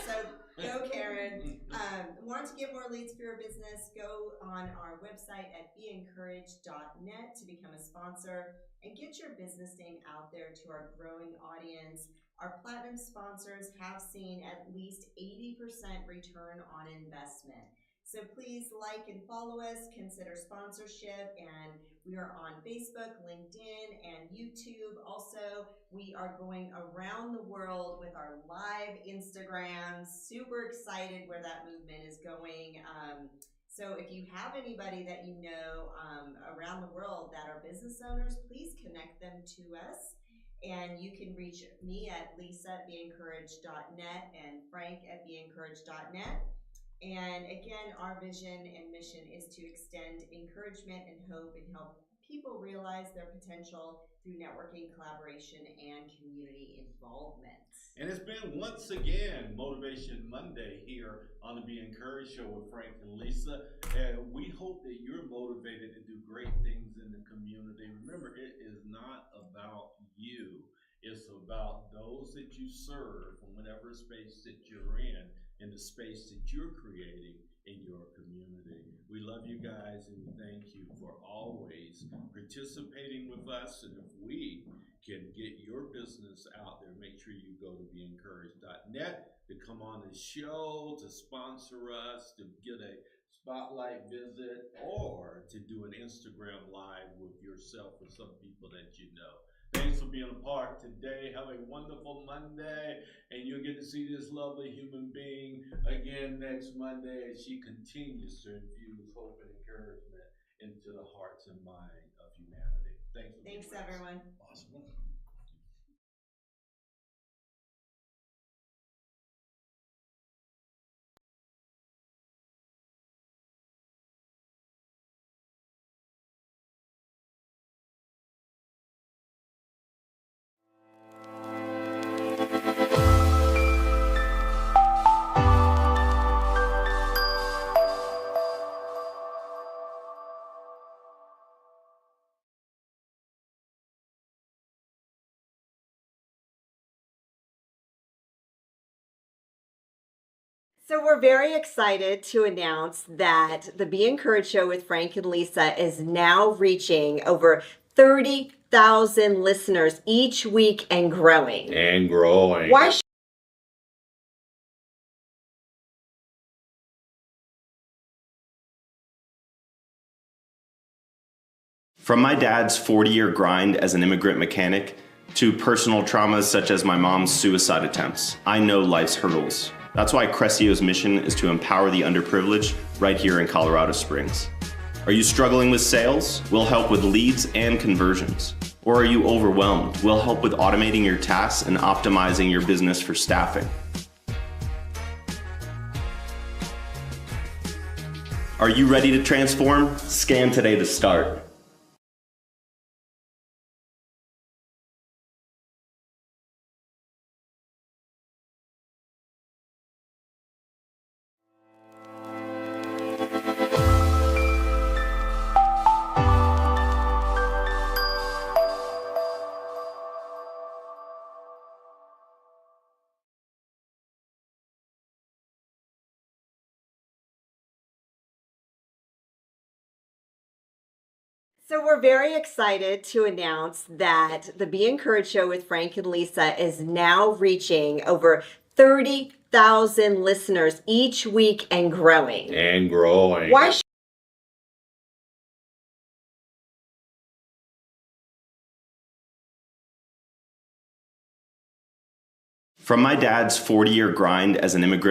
So go, Karen. Want to get more leads for your business? Go on our website at beencouraged.net to become a sponsor and get your business name out there to our growing audience. Our platinum sponsors have seen at least 80% return on investment. So please like and follow us, consider sponsorship, and we are on Facebook, LinkedIn, and YouTube. Also, we are going around the world with our live Instagrams. Super excited where that movement is going. So if you have anybody that you know around the world that are business owners, please connect them to us. And you can reach me at lisa@beencouraged.net and Frank at beencouraged.net. And again, our vision and mission is to extend encouragement and hope and help people realize their potential through networking, collaboration, and community involvement. And it's been once again Motivation Monday here on the Be Encouraged Show with Frank and Lisa. And we hope that you're motivated to do great things in the community. Remember, it is not about you. It's about those that you serve from whatever space that you're in the space that you're creating in your community. We love you guys and we thank you for always participating with us. And if we can get your business out there, make sure you go to beencouraged.net to come on the show, to sponsor us, to get a spotlight visit, or to do an Instagram live with yourself or some people that you know. Thanks for being a part today. Have a wonderful Monday, and you'll get to see this lovely human being again next Monday as she continues to infuse hope and encouragement into the hearts and mind of humanity. Thanks for being Thanks, with us. everyone. Awesome. So we're very excited to announce that the Be Encouraged Show with Frank and Lisa is now reaching over 30,000 listeners each week and growing. And growing. Why From my dad's 40-year grind as an immigrant mechanic to personal traumas such as my mom's suicide attempts, I know life's hurdles. That's why Crescio's mission is to empower the underprivileged right here in Colorado Springs. Are you struggling with sales? We'll help with leads and conversions. Or are you overwhelmed? We'll help with automating your tasks and optimizing your business for staffing. Are you ready to transform? Scan today to start. So we're very excited to announce that the Be Encouraged Show with Frank and Lisa is now reaching over 30,000 listeners each week and growing. And growing. Why From my dad's 40-year grind as an immigrant